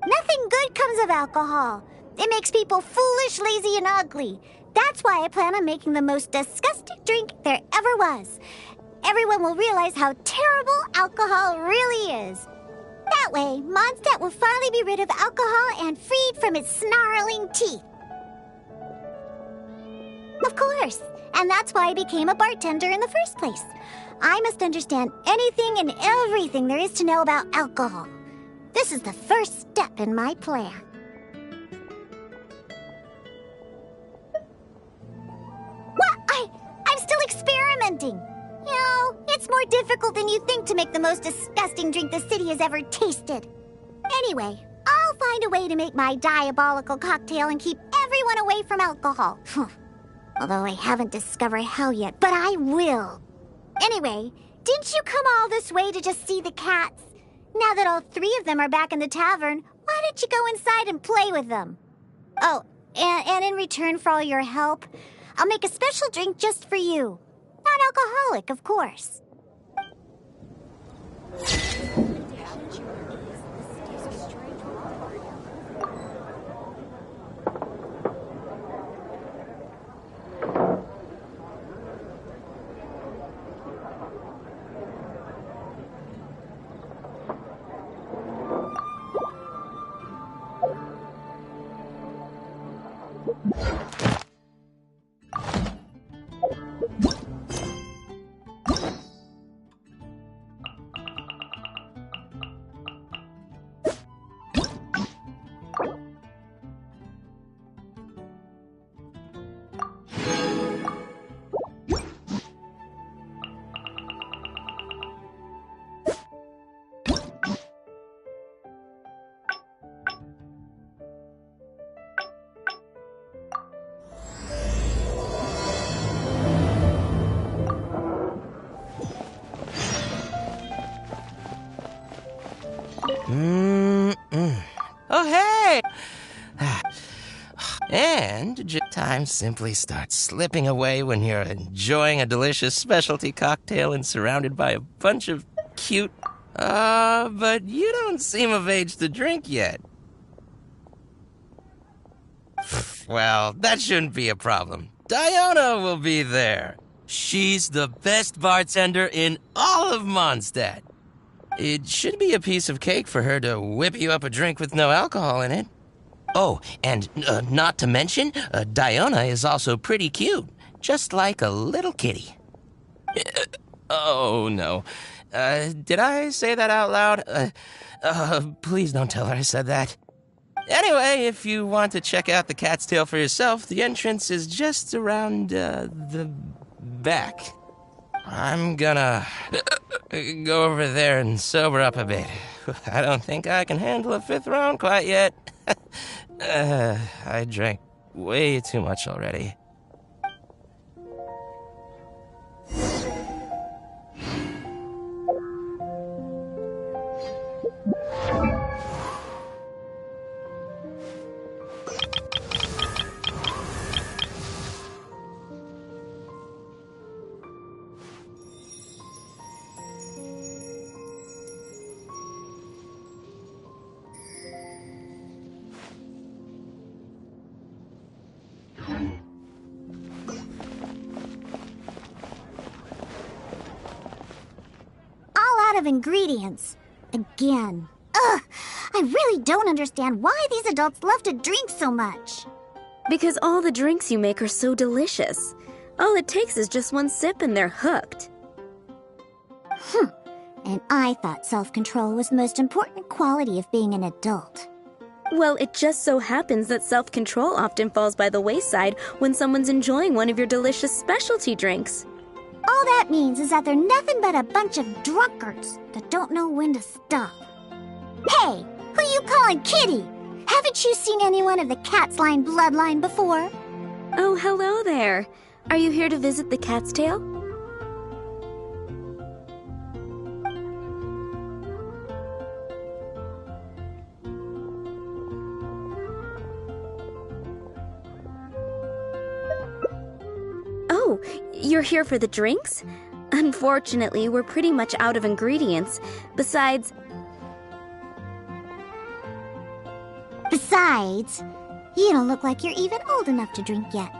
Nothing good comes of alcohol. It makes people foolish, lazy, and ugly. That's why I plan on making the most disgusting drink there ever was. Everyone will realize how terrible alcohol really is. That way, Mondstadt will finally be rid of alcohol and freed from its snarling teeth. Of course. And that's why I became a bartender in the first place. I must understand anything and everything there is to know about alcohol. This is the first step in my plan. What? I'm still experimenting. You know, it's more difficult than you think to make the most disgusting drink the city has ever tasted. Anyway, I'll find a way to make my diabolical cocktail and keep everyone away from alcohol. Although I haven't discovered how yet, but I will. Anyway, didn't you come all this way to just see the cats? Now that all three of them are back in the tavern, why don't you go inside and play with them? Oh, and in return for all your help, I'll make a special drink just for you. Non-alcoholic, of course. And time simply starts slipping away when you're enjoying a delicious specialty cocktail and surrounded by a bunch of cute... but you don't seem of age to drink yet. Well, that shouldn't be a problem. Diona will be there. She's the best bartender in all of Mondstadt. It should be a piece of cake for her to whip you up a drink with no alcohol in it. Oh, and not to mention, Diona is also pretty cute, just like a little kitty. Oh, no. Did I say that out loud? Please don't tell her I said that. Anyway, if you want to check out the cat's tail for yourself, the entrance is just around, the back. I'm gonna go over there and sober up a bit. I don't think I can handle a 5th round quite yet. I drank way too much already. Of ingredients. Again. Ugh! I really don't understand why these adults love to drink so much. Because all the drinks you make are so delicious. All it takes is just one sip and they're hooked. And I thought self-control was the most important quality of being an adult. Well, it just so happens that self-control often falls by the wayside when someone's enjoying one of your delicious specialty drinks. All that means is that they're nothing but a bunch of drunkards that don't know when to stop. Hey, who you calling kitty? Haven't you seen anyone of the cat's line bloodline before? Oh, hello there. Are you here to visit the cat's tail? Oh, you're here for the drinks? Unfortunately, we're pretty much out of ingredients. Besides, you don't look like you're even old enough to drink yet.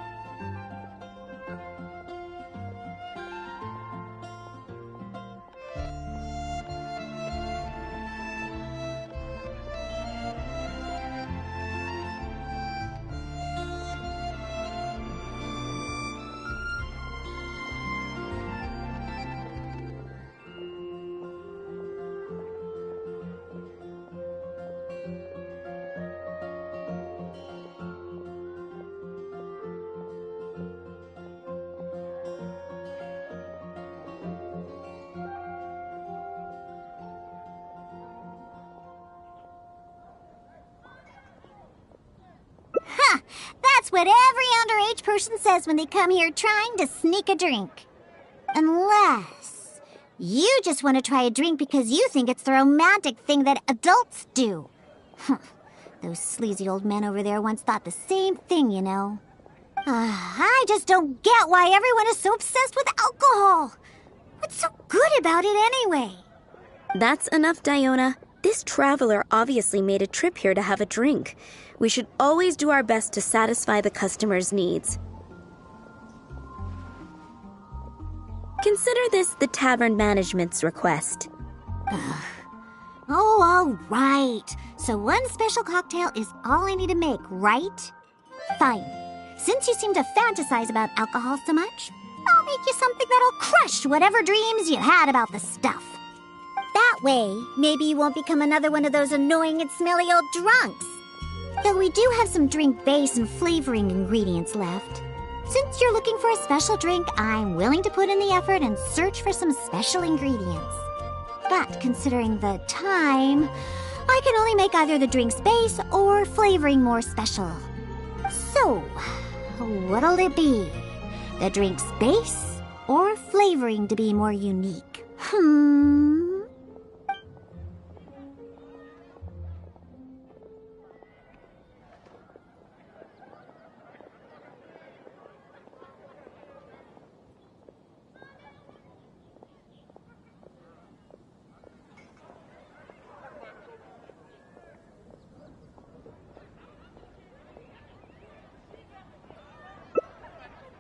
That's what every underage person says when they come here trying to sneak a drink. Unless you just want to try a drink because you think it's the romantic thing that adults do. Those sleazy old men over there once thought the same thing, you know. I just don't get why everyone is so obsessed with alcohol. What's so good about it anyway? That's enough, Diona. This traveler obviously made a trip here to have a drink. We should always do our best to satisfy the customer's needs. Consider this the tavern management's request. Oh, all right. So one special cocktail is all I need to make, right? Fine. Since you seem to fantasize about alcohol so much, I'll make you something that'll crush whatever dreams you had about the stuff. That way, maybe you won't become another one of those annoying and smelly old drunks. Though we do have some drink base and flavoring ingredients left. Since you're looking for a special drink, I'm willing to put in the effort and search for some special ingredients. But considering the time, I can only make either the drink's base or flavoring more special. So, what'll it be? The drink's base or flavoring to be more unique?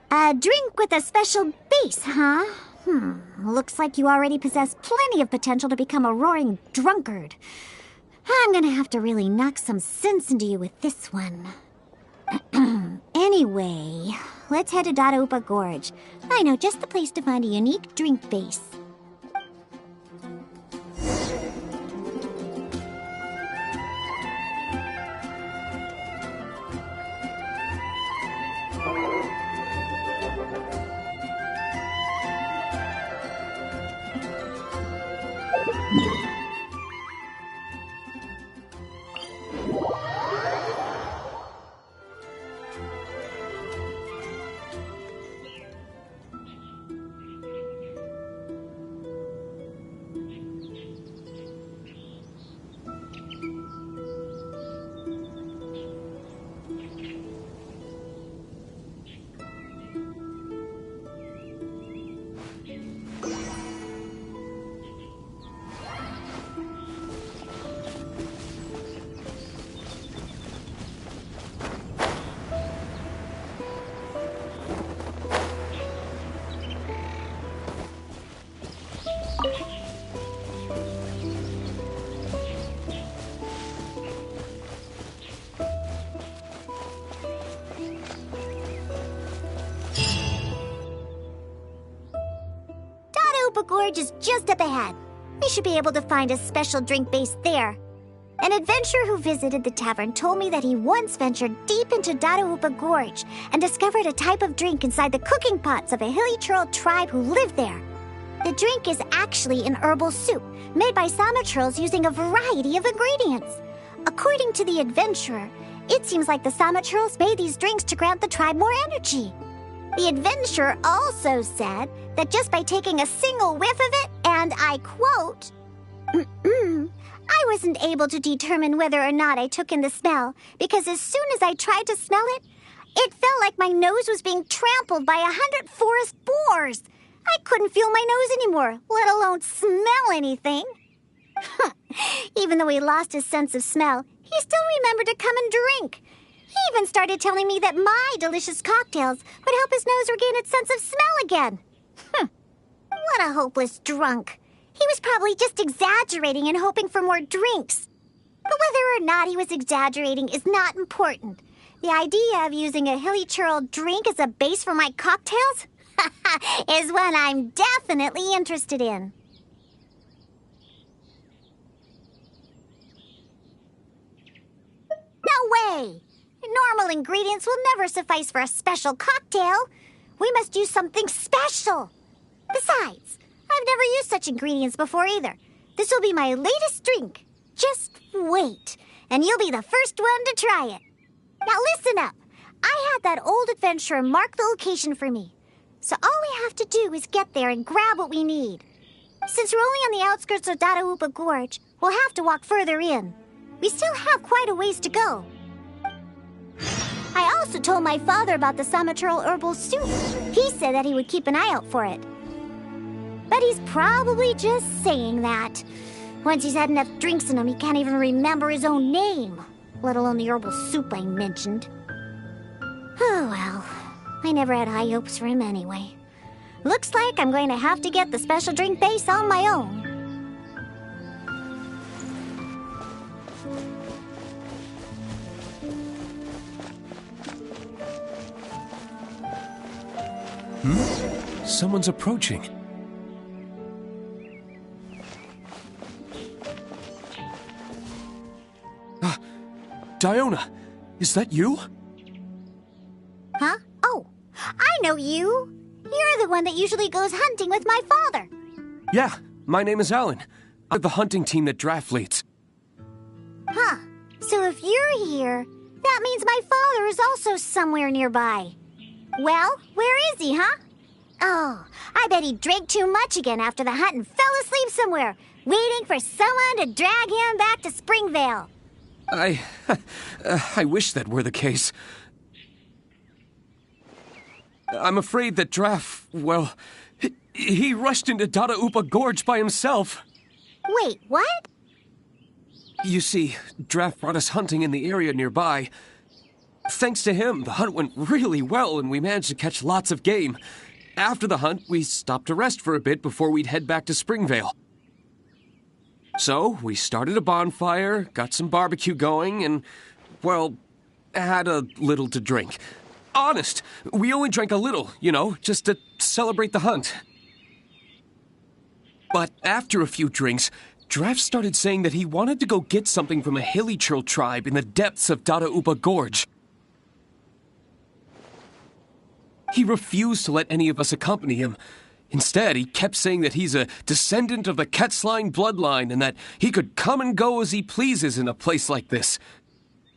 A drink with a special base, huh? Looks like you already possess plenty of potential to become a roaring drunkard. I'm gonna have to really knock some sense into you with this one. Anyway, let's head to Dadaupa Gorge. I know just the place to find a unique drink base. Gorge is just up ahead. We should be able to find a special drink base there. An adventurer who visited the tavern told me that he once ventured deep into Dadaupa Gorge and discovered a type of drink inside the cooking pots of a hilly churl tribe who lived there. The drink is actually an herbal soup made by Sama churls using a variety of ingredients. According to the adventurer, it seems like the Sama churls made these drinks to grant the tribe more energy. The adventurer also said that just by taking a single whiff of it, and I quote, I wasn't able to determine whether or not I took in the smell, because as soon as I tried to smell it, it felt like my nose was being trampled by 100 forest boars. I couldn't feel my nose anymore, let alone smell anything. Even though he lost his sense of smell, he still remembered to come and drink. He even started telling me that my delicious cocktails would help his nose regain its sense of smell again. What a hopeless drunk. He was probably just exaggerating and hoping for more drinks. But whether or not he was exaggerating is not important. The idea of using a hilly churl drink as a base for my cocktails is one I'm definitely interested in. No way! Normal ingredients will never suffice for a special cocktail. We must use something special. Besides, I've never used such ingredients before either. This will be my latest drink. Just wait, and you'll be the first one to try it. Now listen up. I had that old adventurer mark the location for me. So all we have to do is get there and grab what we need. Since we're only on the outskirts of Dadaupa Gorge, we'll have to walk further in. We still have quite a ways to go. I also told my father about the Samachurl herbal soup. He said that he would keep an eye out for it. But he's probably just saying that. Once he's had enough drinks in him, he can't even remember his own name, let alone the herbal soup I mentioned. Oh well, I never had high hopes for him anyway. Looks like I'm going to have to get the special drink base on my own. Someone's approaching. Diona, is that you? Huh? Oh, I know you. You're the one that usually goes hunting with my father. Yeah, my name is Alan. I'm the hunting team that Draft leads. Huh. So if you're here, that means my father is also somewhere nearby. Well, where is he, huh? Oh, I bet he drank too much again after the hunt and fell asleep somewhere, waiting for someone to drag him back to Springvale. I wish that were the case. I'm afraid that Draft, well, he rushed into Dadaupa Gorge by himself. Wait, what? You see, Draft brought us hunting in the area nearby. Thanks to him, the hunt went really well and we managed to catch lots of game. After the hunt, we stopped to rest for a bit before we'd head back to Springvale. So, we started a bonfire, got some barbecue going, and, well, had a little to drink. Honest, we only drank a little, just to celebrate the hunt. But after a few drinks, Draft started saying that he wanted to go get something from a hilly churl tribe in the depths of Dada Upa Gorge. He refused to let any of us accompany him. Instead, he kept saying that he's a descendant of the Quetzline bloodline and that he could come and go as he pleases in a place like this.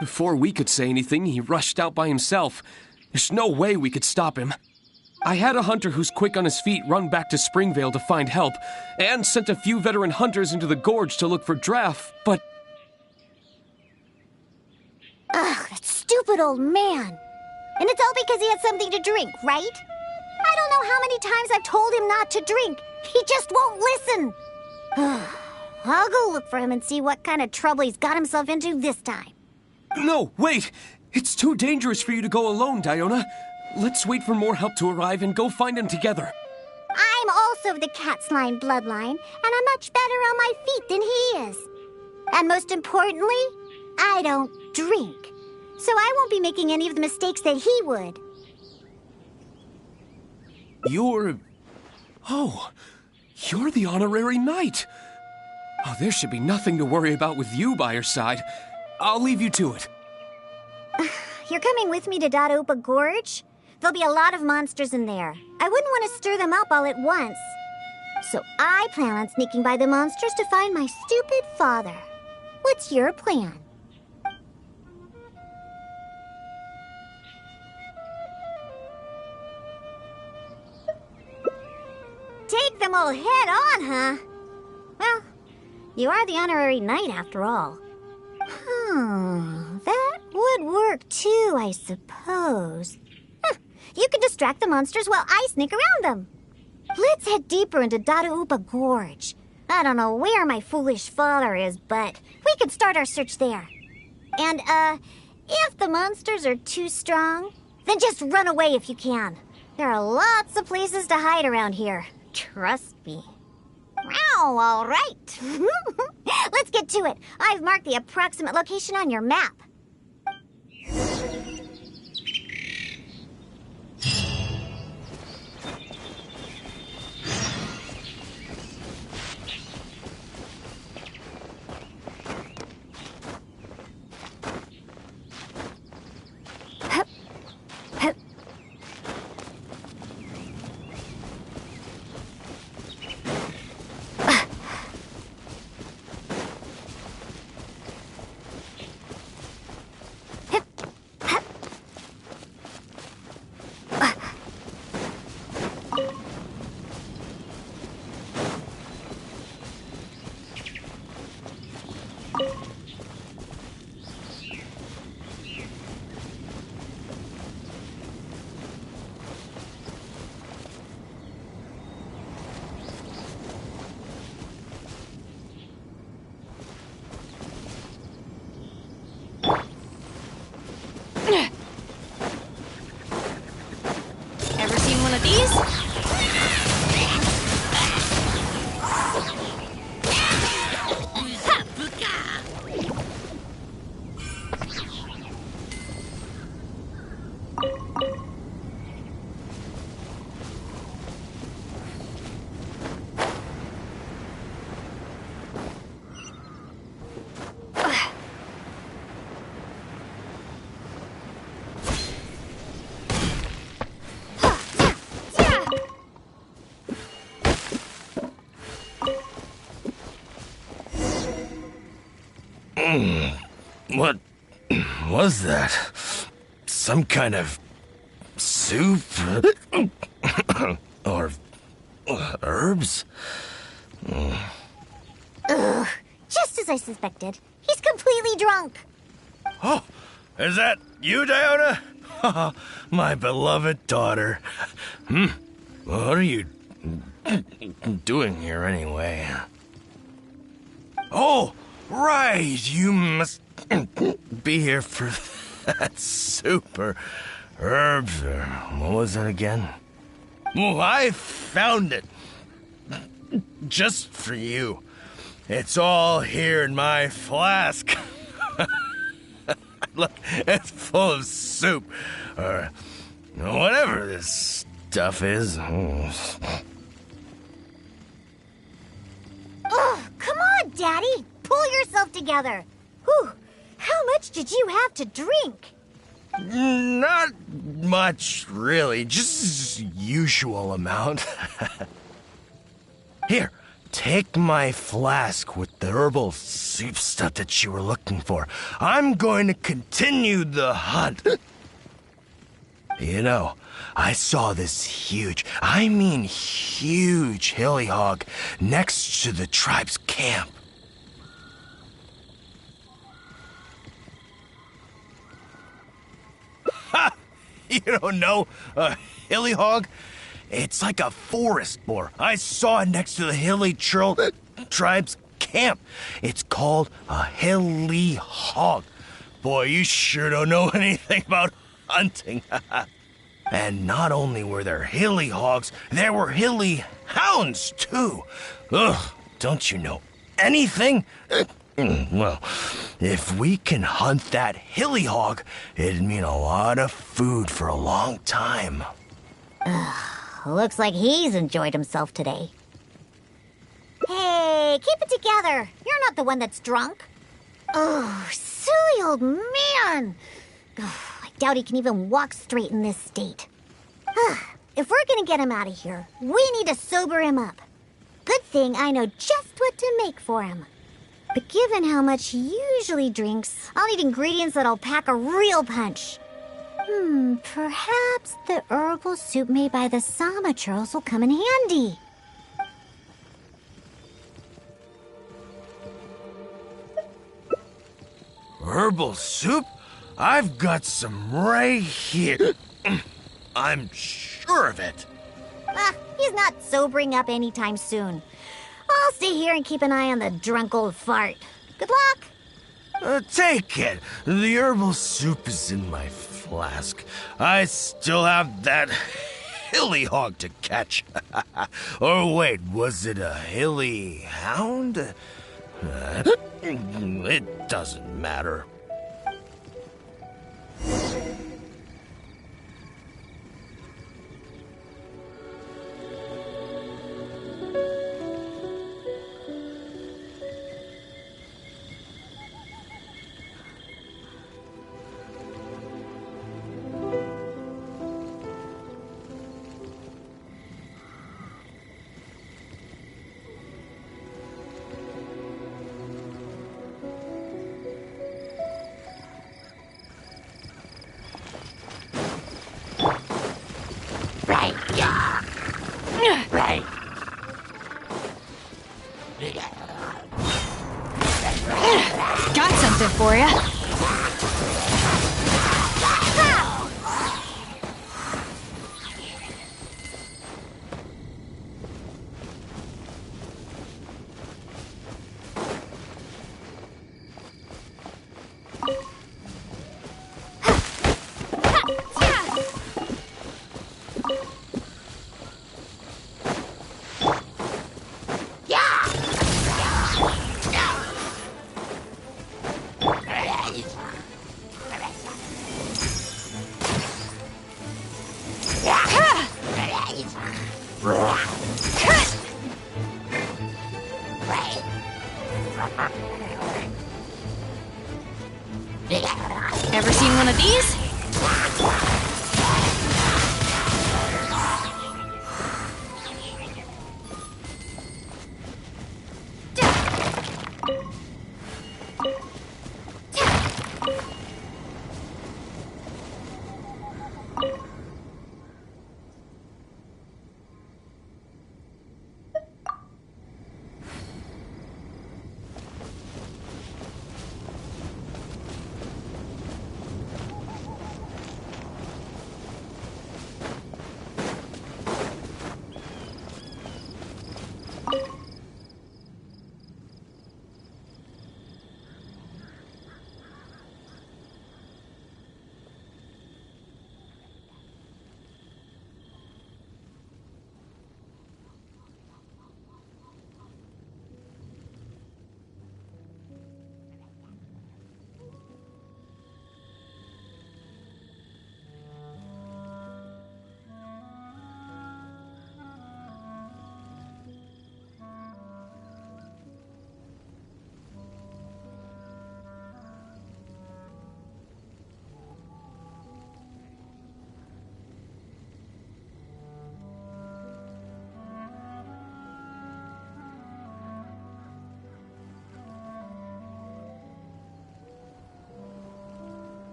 Before we could say anything, he rushed out by himself. There's no way we could stop him. I had a hunter who's quick on his feet run back to Springvale to find help, and sent a few veteran hunters into the gorge to look for Draff, but... Ugh, that stupid old man. And it's all because he had something to drink, right? I don't know how many times I've told him not to drink. He just won't listen. I'll go look for him and see what kind of trouble he's got himself into this time. No, wait! It's too dangerous for you to go alone, Diona. Let's wait for more help to arrive and go find him together. I'm also of the Quetzline bloodline, and I'm much better on my feet than he is. And most importantly, I don't drink. So I won't be making any of the mistakes that he would. You're the honorary knight. Oh, there should be nothing to worry about with you by your side. I'll leave you to it. You're coming with me to Dada Upa Gorge? There'll be a lot of monsters in there. I wouldn't want to stir them up all at once. So I plan on sneaking by the monsters to find my stupid father. What's your plan? Take them all head on, huh? Well, you are the honorary knight after all. That would work too, I suppose. You can distract the monsters while I sneak around them. Let's head deeper into Dada Upa Gorge. I don't know where my foolish father is, but we could start our search there. And, if the monsters are too strong, then just run away if you can. There are lots of places to hide around here. Trust me. Wow, all right. Let's get to it. I've marked the approximate location on your map. Ever seen one of these? What was that? Some kind of soup? Or herbs? Ugh, just as I suspected. He's completely drunk. Oh, is that you, Diona? My beloved daughter. What are you doing here anyway? Oh, right, you must be here for That's super herbs, or what was that again? Oh, I found it. Just for you. It's all here in my flask. Look, it's full of soup. Or whatever this stuff is. Oh, come on, Daddy. Pull yourself together. Whew. How much did you have to drink? Not much, really. Just usual amount. Here, take my flask with the herbal soup stuff that you were looking for. I'm going to continue the hunt. You know, I saw this huge, I mean huge hilly hog next to the tribe's camp. Ha! You don't know a hilly hog? It's like a forest boar. I saw it next to the hilly tribe's camp. It's called a hilly hog. Boy, you sure don't know anything about hunting. And not only were there hilly hogs, there were hilly hounds, too. Ugh, don't you know anything? Well, if we can hunt that hilly hog, it'd mean a lot of food for a long time. Looks like he's enjoyed himself today. Hey, keep it together. You're not the one that's drunk. Oh, silly old man. Oh, I doubt he can even walk straight in this state. If we're gonna get him out of here, we need to sober him up. Good thing I know just what to make for him. But given how much he usually drinks, I'll need ingredients that'll pack a real punch. Perhaps the herbal soup made by the Sama churls will come in handy. Herbal soup? I've got some right here. I'm sure of it. He's not sobering up anytime soon. I'll stay here and keep an eye on the drunk old fart. Good luck. Take it. The herbal soup is in my flask. I still have that hilly hog to catch. Or wait, was it a hilly hound? It doesn't matter. Right. Got something for ya. Ever seen one of these?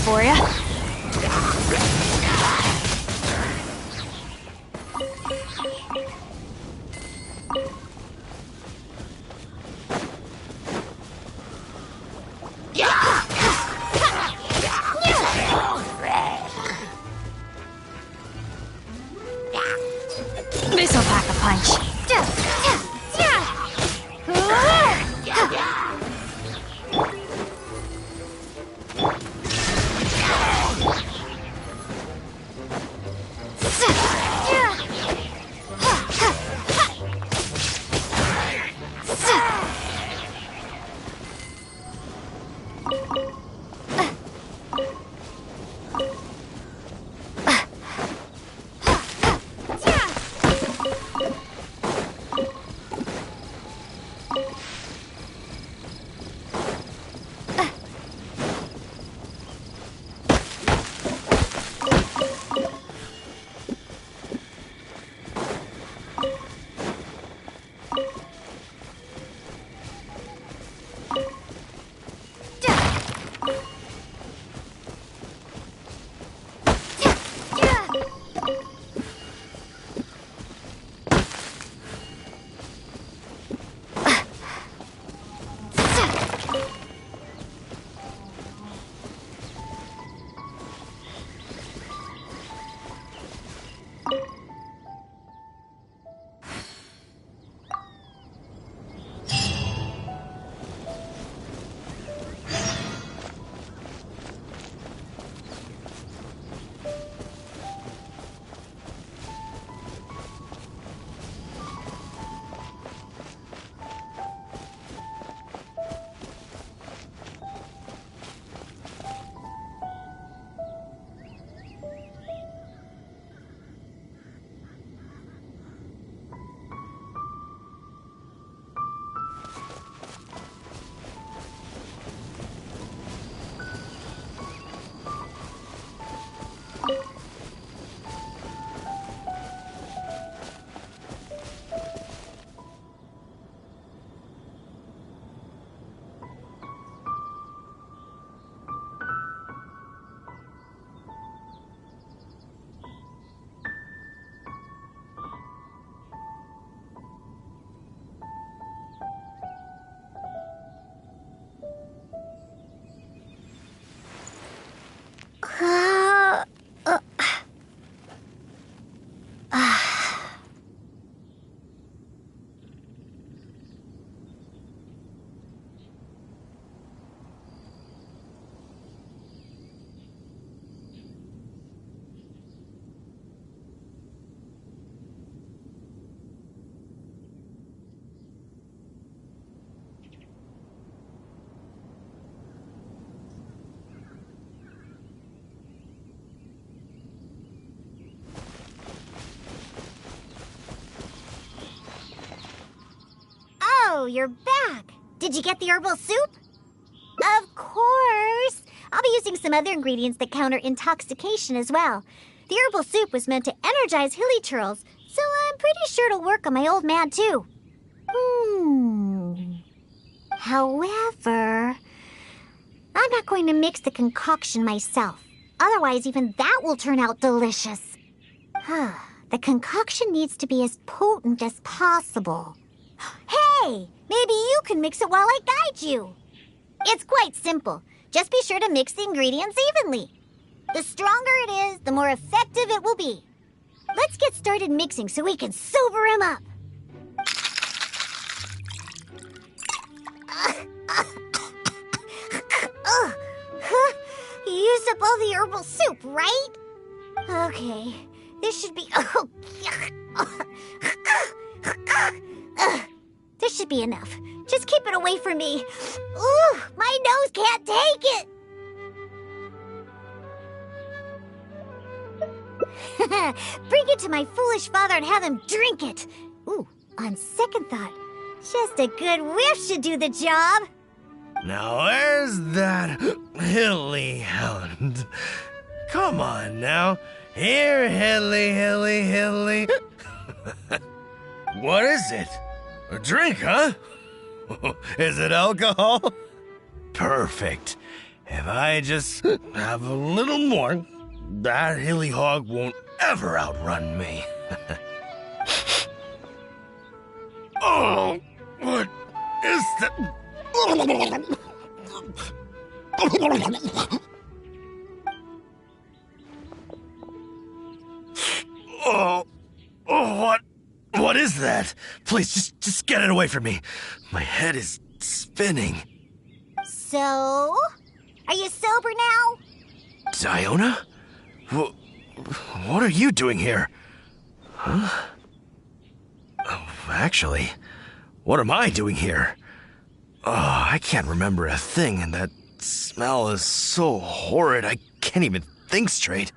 for you. This'll pack a punch. Oh, you're back. Did you get the herbal soup? Of course. I'll be using some other ingredients that counter intoxication as well. The herbal soup was meant to energize hilly churls, so I'm pretty sure it'll work on my old man too. However, I'm not going to mix the concoction myself. Otherwise, even that will turn out delicious. The concoction needs to be as potent as possible. Hey, maybe you can mix it while I guide you. It's quite simple. Just be sure to mix the ingredients evenly. The stronger it is, the more effective it will be. Let's get started mixing so we can sober him up. You used up all the herbal soup, right? Okay, this should be... This should be enough. Just keep it away from me. Ooh, my nose can't take it. Bring it to my foolish father and have him drink it. Ooh, on second thought, just a good whiff should do the job. Now where's that hilly hound? Come on now. Here, hilly. What is it? A drink, huh? Is it alcohol? Perfect. If I just have a little more, that hilly hog won't ever outrun me. Oh, what is that? What is that? Please, just get it away from me. My head is spinning. So, are you sober now? Diona? What are you doing here? Huh? Oh, actually, what am I doing here? Oh, I can't remember a thing, and that smell is so horrid I can't even think straight.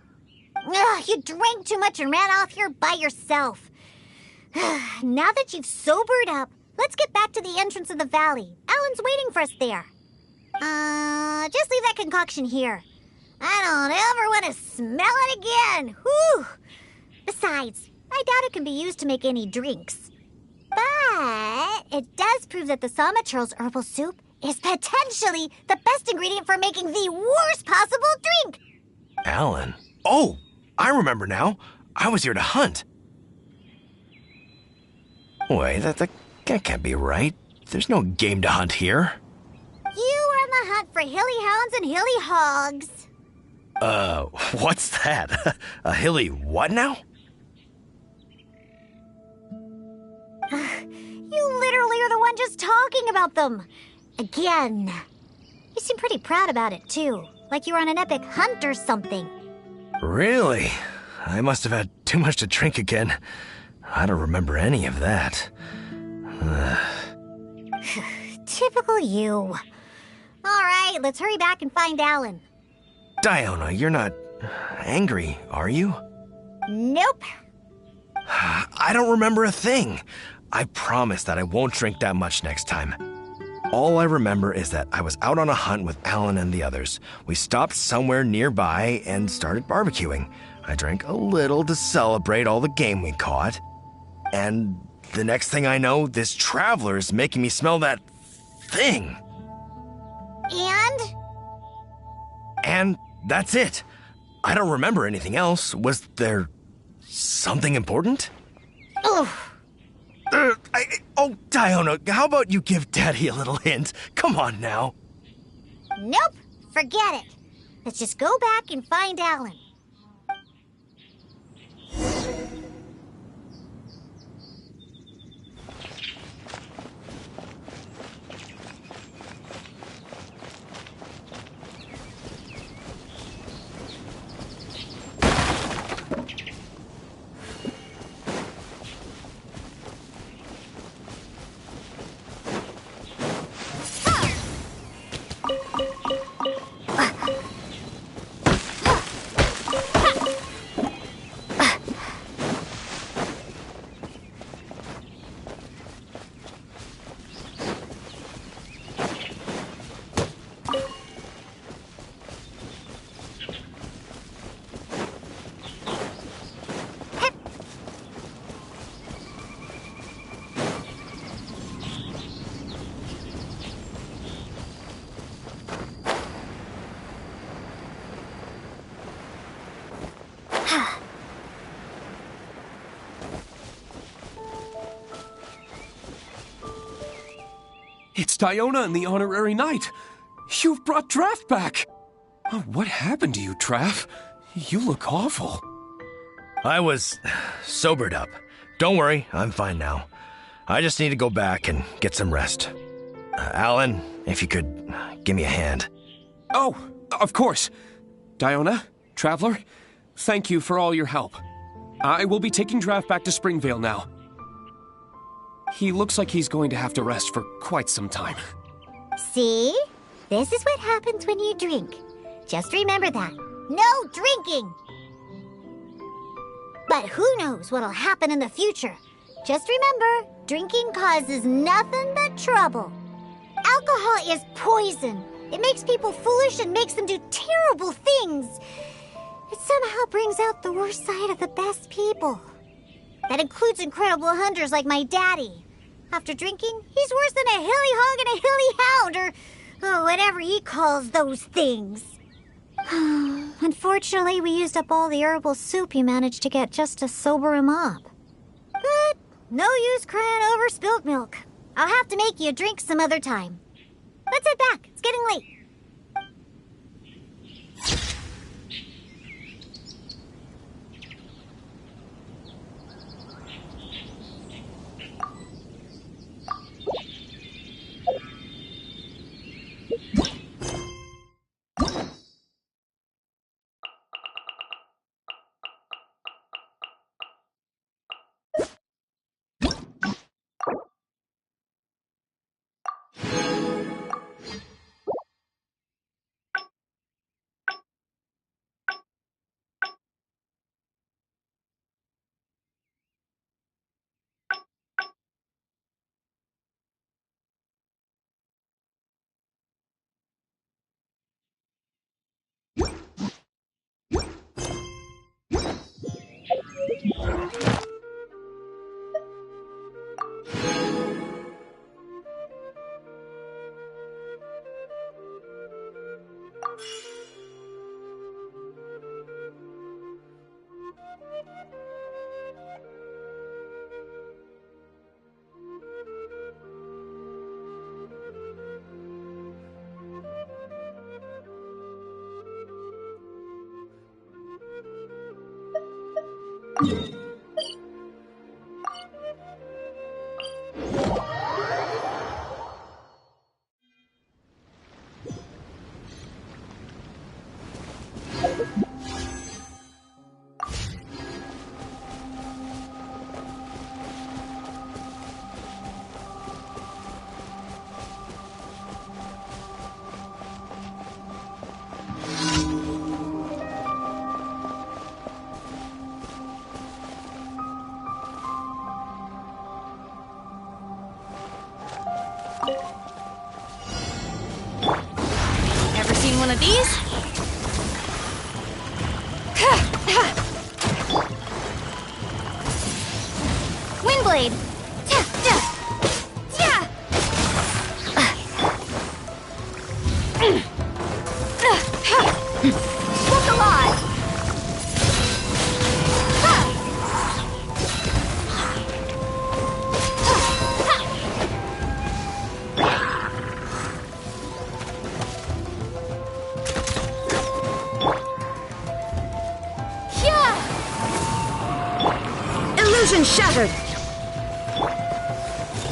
Ugh, you drank too much and ran off here by yourself. Now that you've sobered up, let's get back to the entrance of the valley. Alan's waiting for us there. Just leave that concoction here. I don't ever want to smell it again. Whew. Besides, I doubt it can be used to make any drinks. But it does prove that the Sama Churl's herbal soup is potentially the best ingredient for making the worst possible drink. Alan? Oh, I remember now. I was here to hunt. Wait, that can't be right. There's no game to hunt here. You were on the hunt for hilly hounds and hilly hogs. What's that? A hilly what now? You literally are the one just talking about them. Again. You seem pretty proud about it, too. Like you were on an epic hunt or something. Really? I must have had too much to drink again. I don't remember any of that. Typical you. All right, let's hurry back and find Alan. Diona, you're not angry, are you? Nope. I don't remember a thing. I promise that I won't drink that much next time. All I remember is that I was out on a hunt with Alan and the others. We stopped somewhere nearby and started barbecuing. I drank a little to celebrate all the game we caught. And the next thing I know, this traveler is making me smell that thing. And that's it. I don't remember anything else. Was there something important? Oof. Oh, Diona, how about you give Daddy a little hint? Come on now. Nope, forget it. Let's just go back and find Alan. It's Diona and the Honorary Knight. You've brought Traff back. Oh, what happened to you, Traff? You look awful. I was sobered up. Don't worry, I'm fine now. I just need to go back and get some rest. Alan, if you could give me a hand. Oh, of course. Diona, Traveler, thank you for all your help. I will be taking Traff back to Springvale now. He looks like he's going to have to rest for quite some time. See? This is what happens when you drink. Just remember that. No drinking! But who knows what'll happen in the future. Just remember, drinking causes nothing but trouble. Alcohol is poison. It makes people foolish and makes them do terrible things. It somehow brings out the worst side of the best people. That includes incredible hunters like my daddy. After drinking, he's worse than a hilly hog and a hilly hound, Oh, whatever he calls those things. Unfortunately, we used up all the herbal soup he managed to get just to sober him up. But no use crying over spilt milk. I'll have to make you a drink some other time. Let's head back. It's getting late. Ever seen one of these? Windblade! Look alive! Illusion shattered!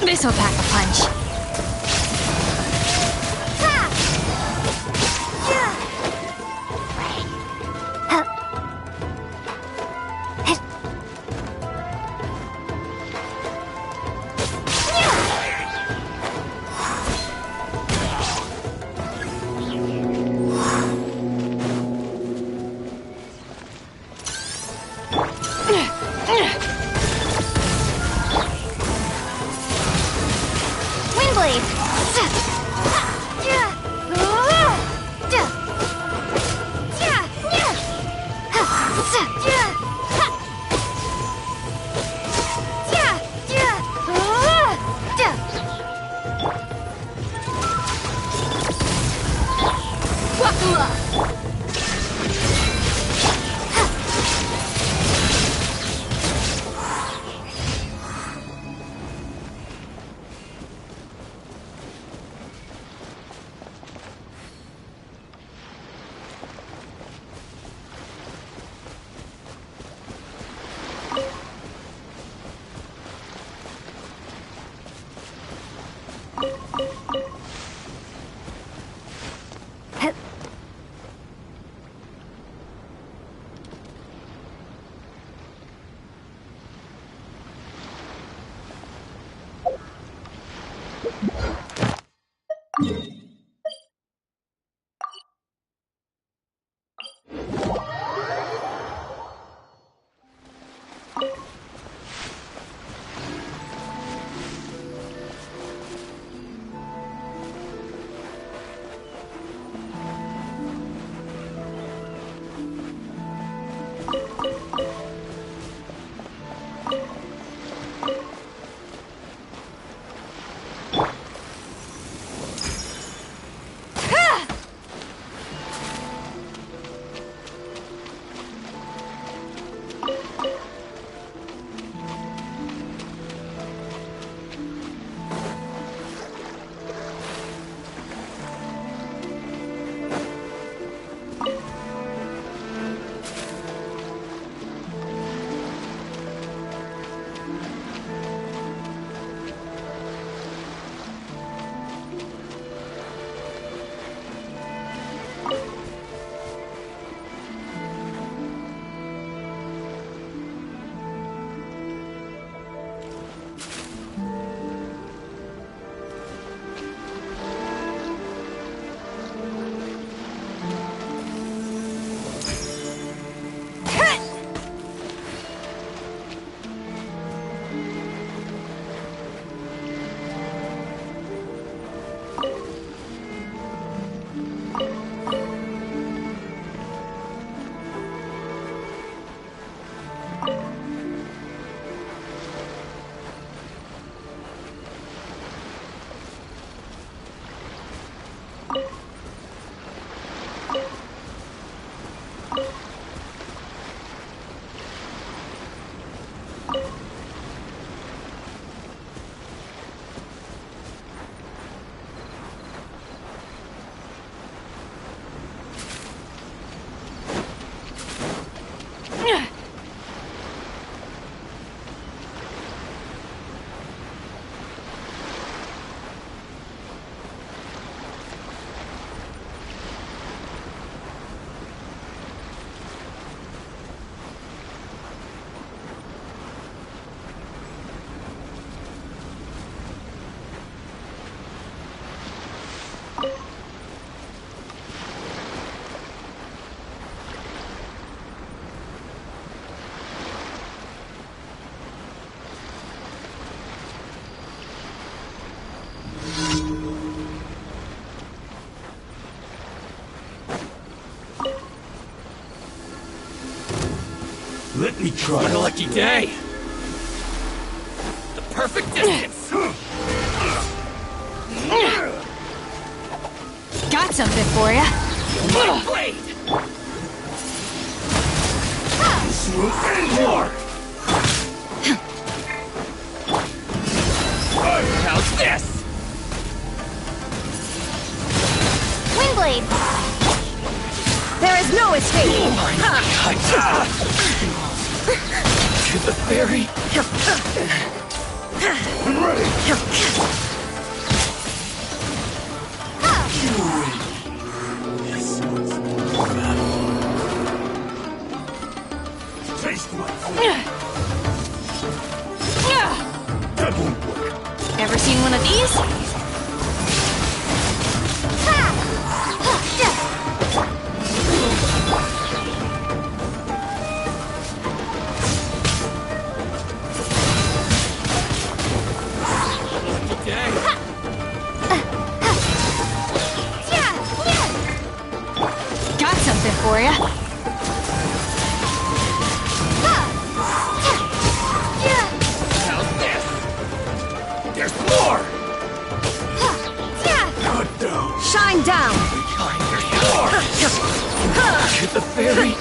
This'll pack a punch. Let me try. What a lucky day! The perfect distance! Got something for ya. My blade! And more. How's this? Windblade! There is no escape! To the ferry! I'm ready. Taste what? That won't work. Ever seen one of these? Got something for ya. How's this? There's more! Cut down. Shine down! There's more! To the ferry!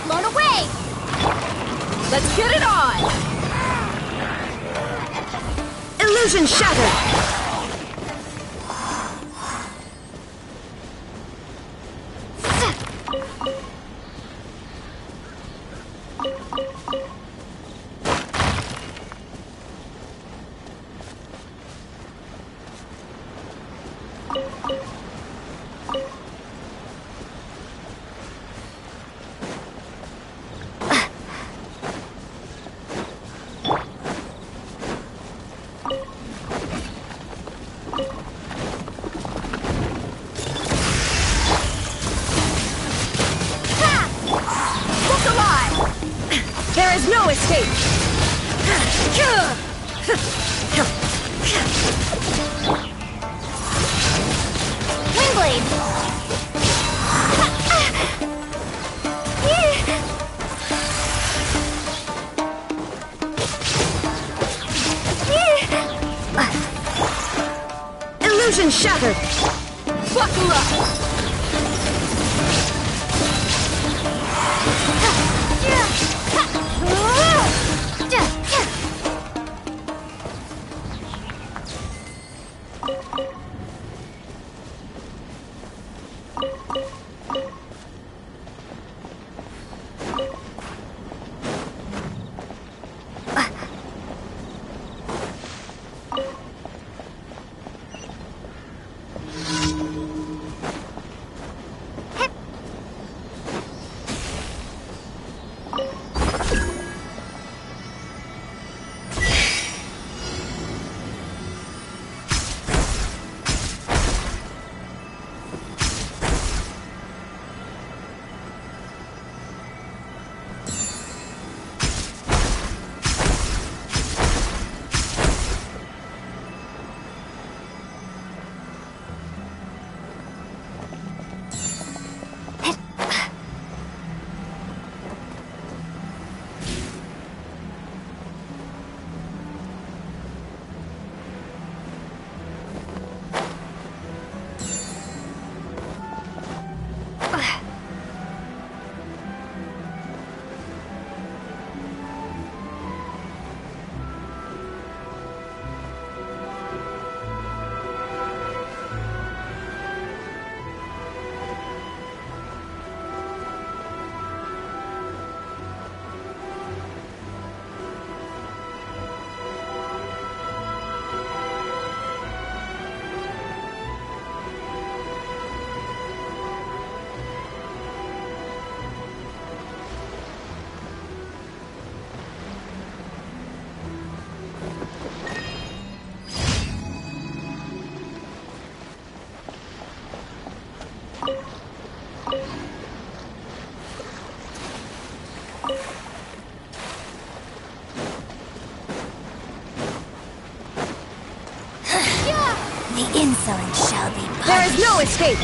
blown away! Let's get it on! Illusion shattered! Illusion shattered! Buckle up! The insolent shall be punished. There is no escape!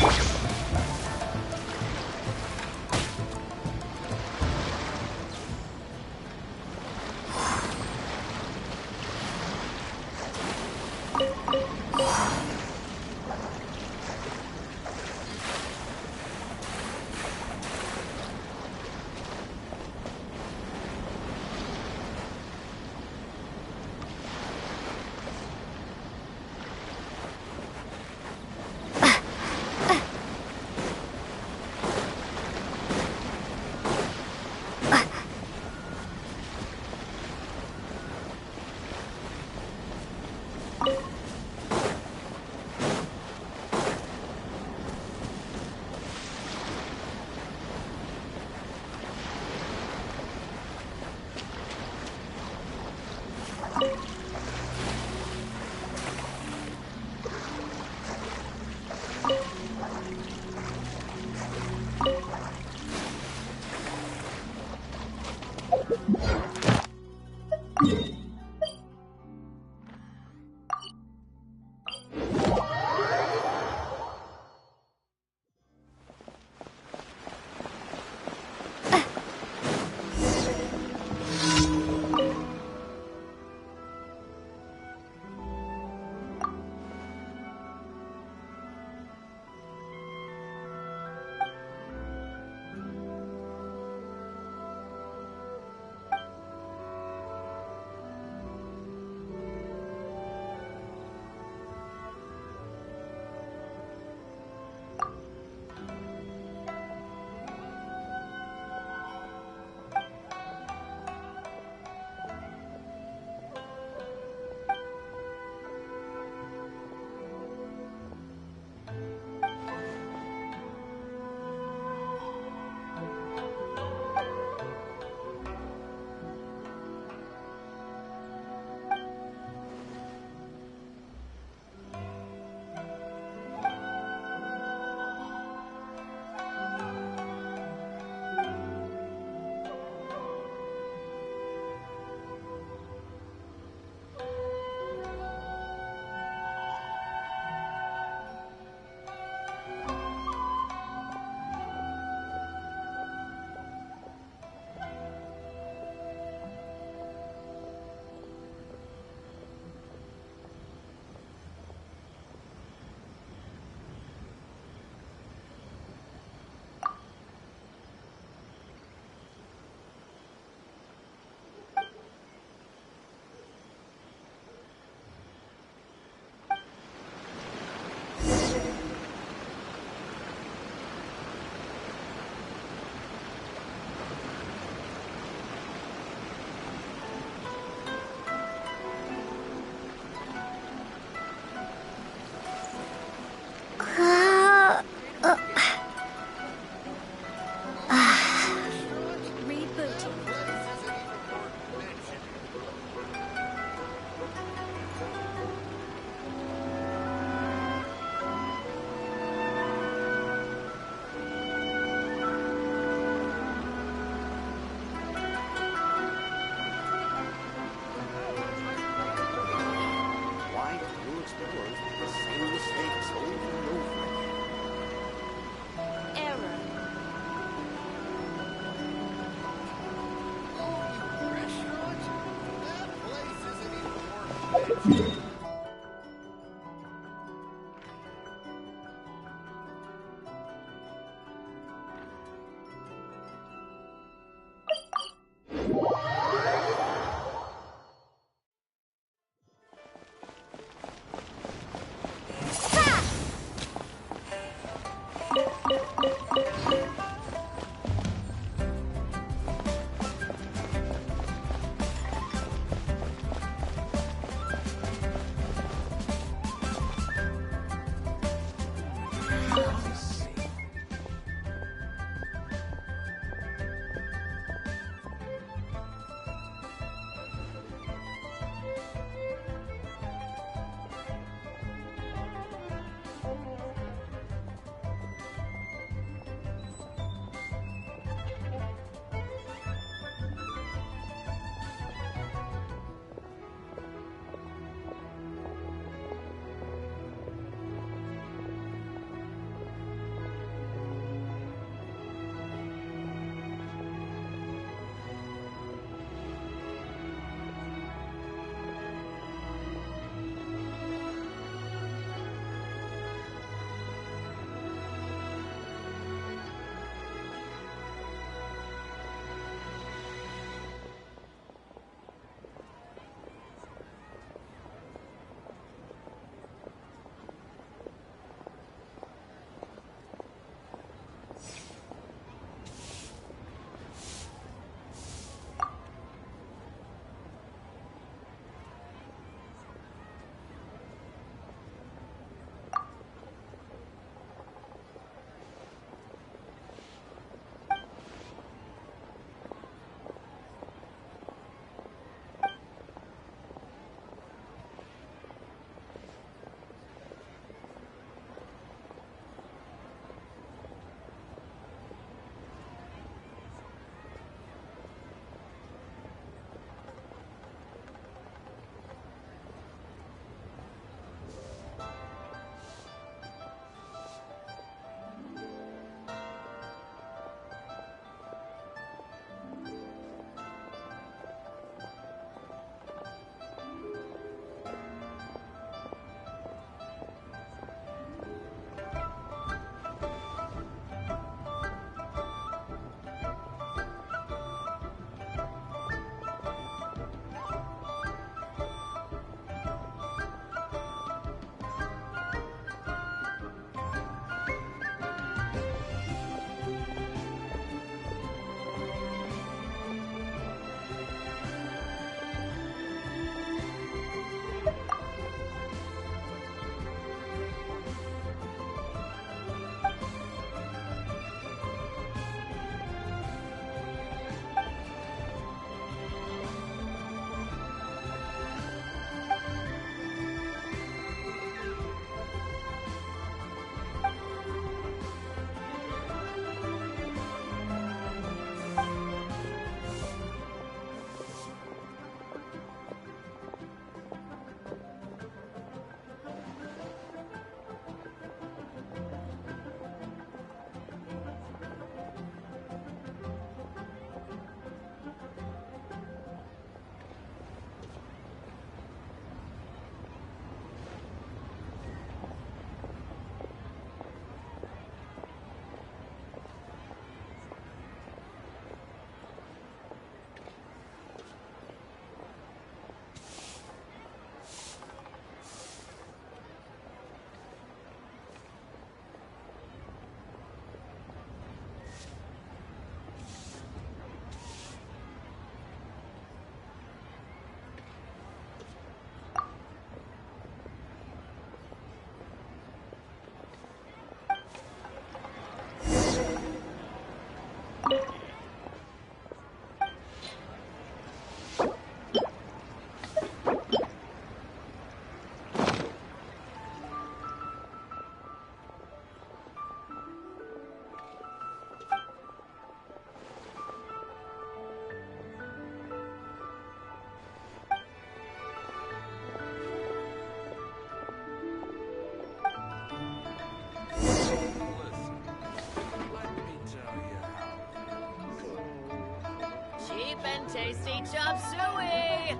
tasty chop suey!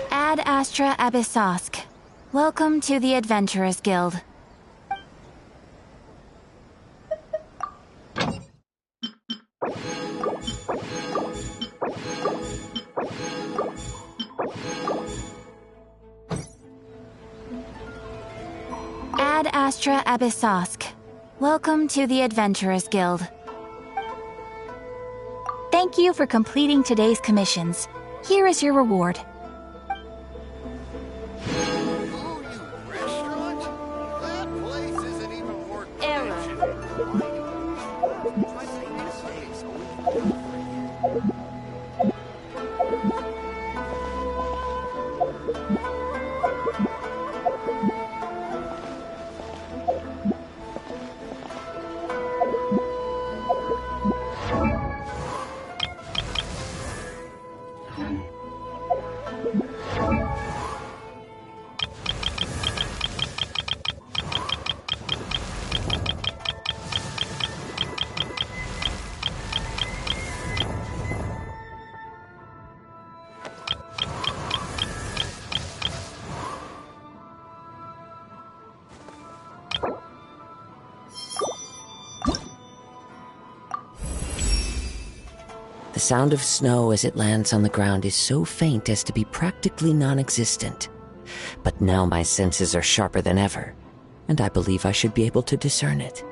Ad Astra Abyssosk. Welcome to the Adventurers Guild. Ad Astra Abyssosk. Welcome to the Adventurers Guild. Thank you for completing today's commissions. Here is your reward. The sound of snow as it lands on the ground is so faint as to be practically non-existent. But now my senses are sharper than ever, and I believe I should be able to discern it.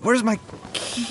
Where's my key?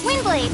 Windblade!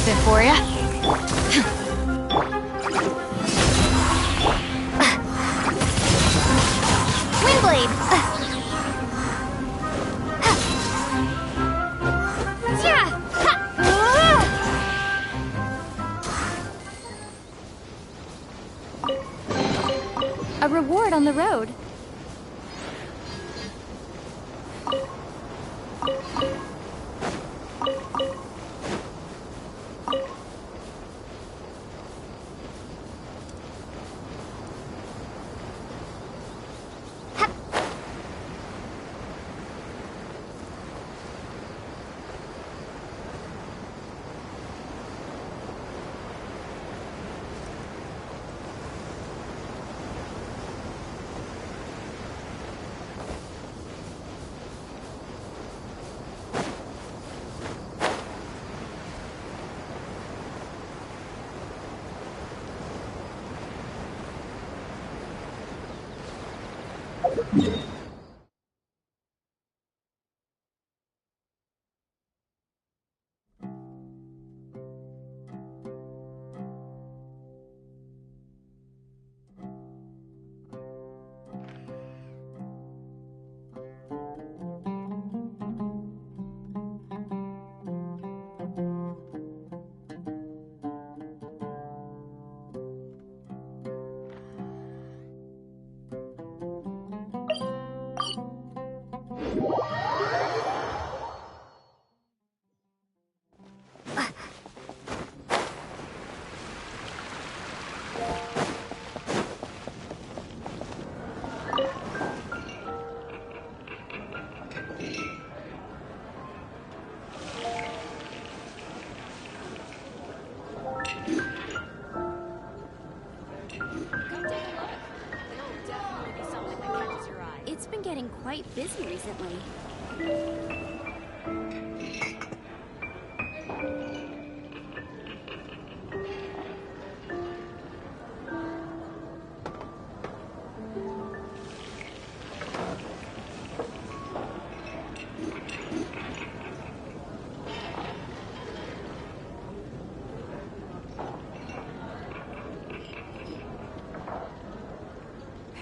something for you. Windblade! Yeah! A reward on the road. It's been getting quite busy recently.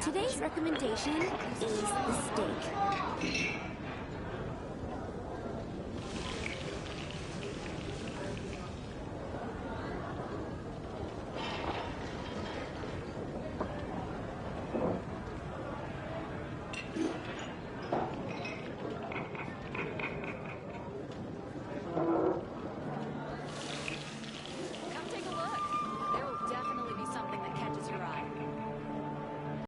Today's recommendation is the steak.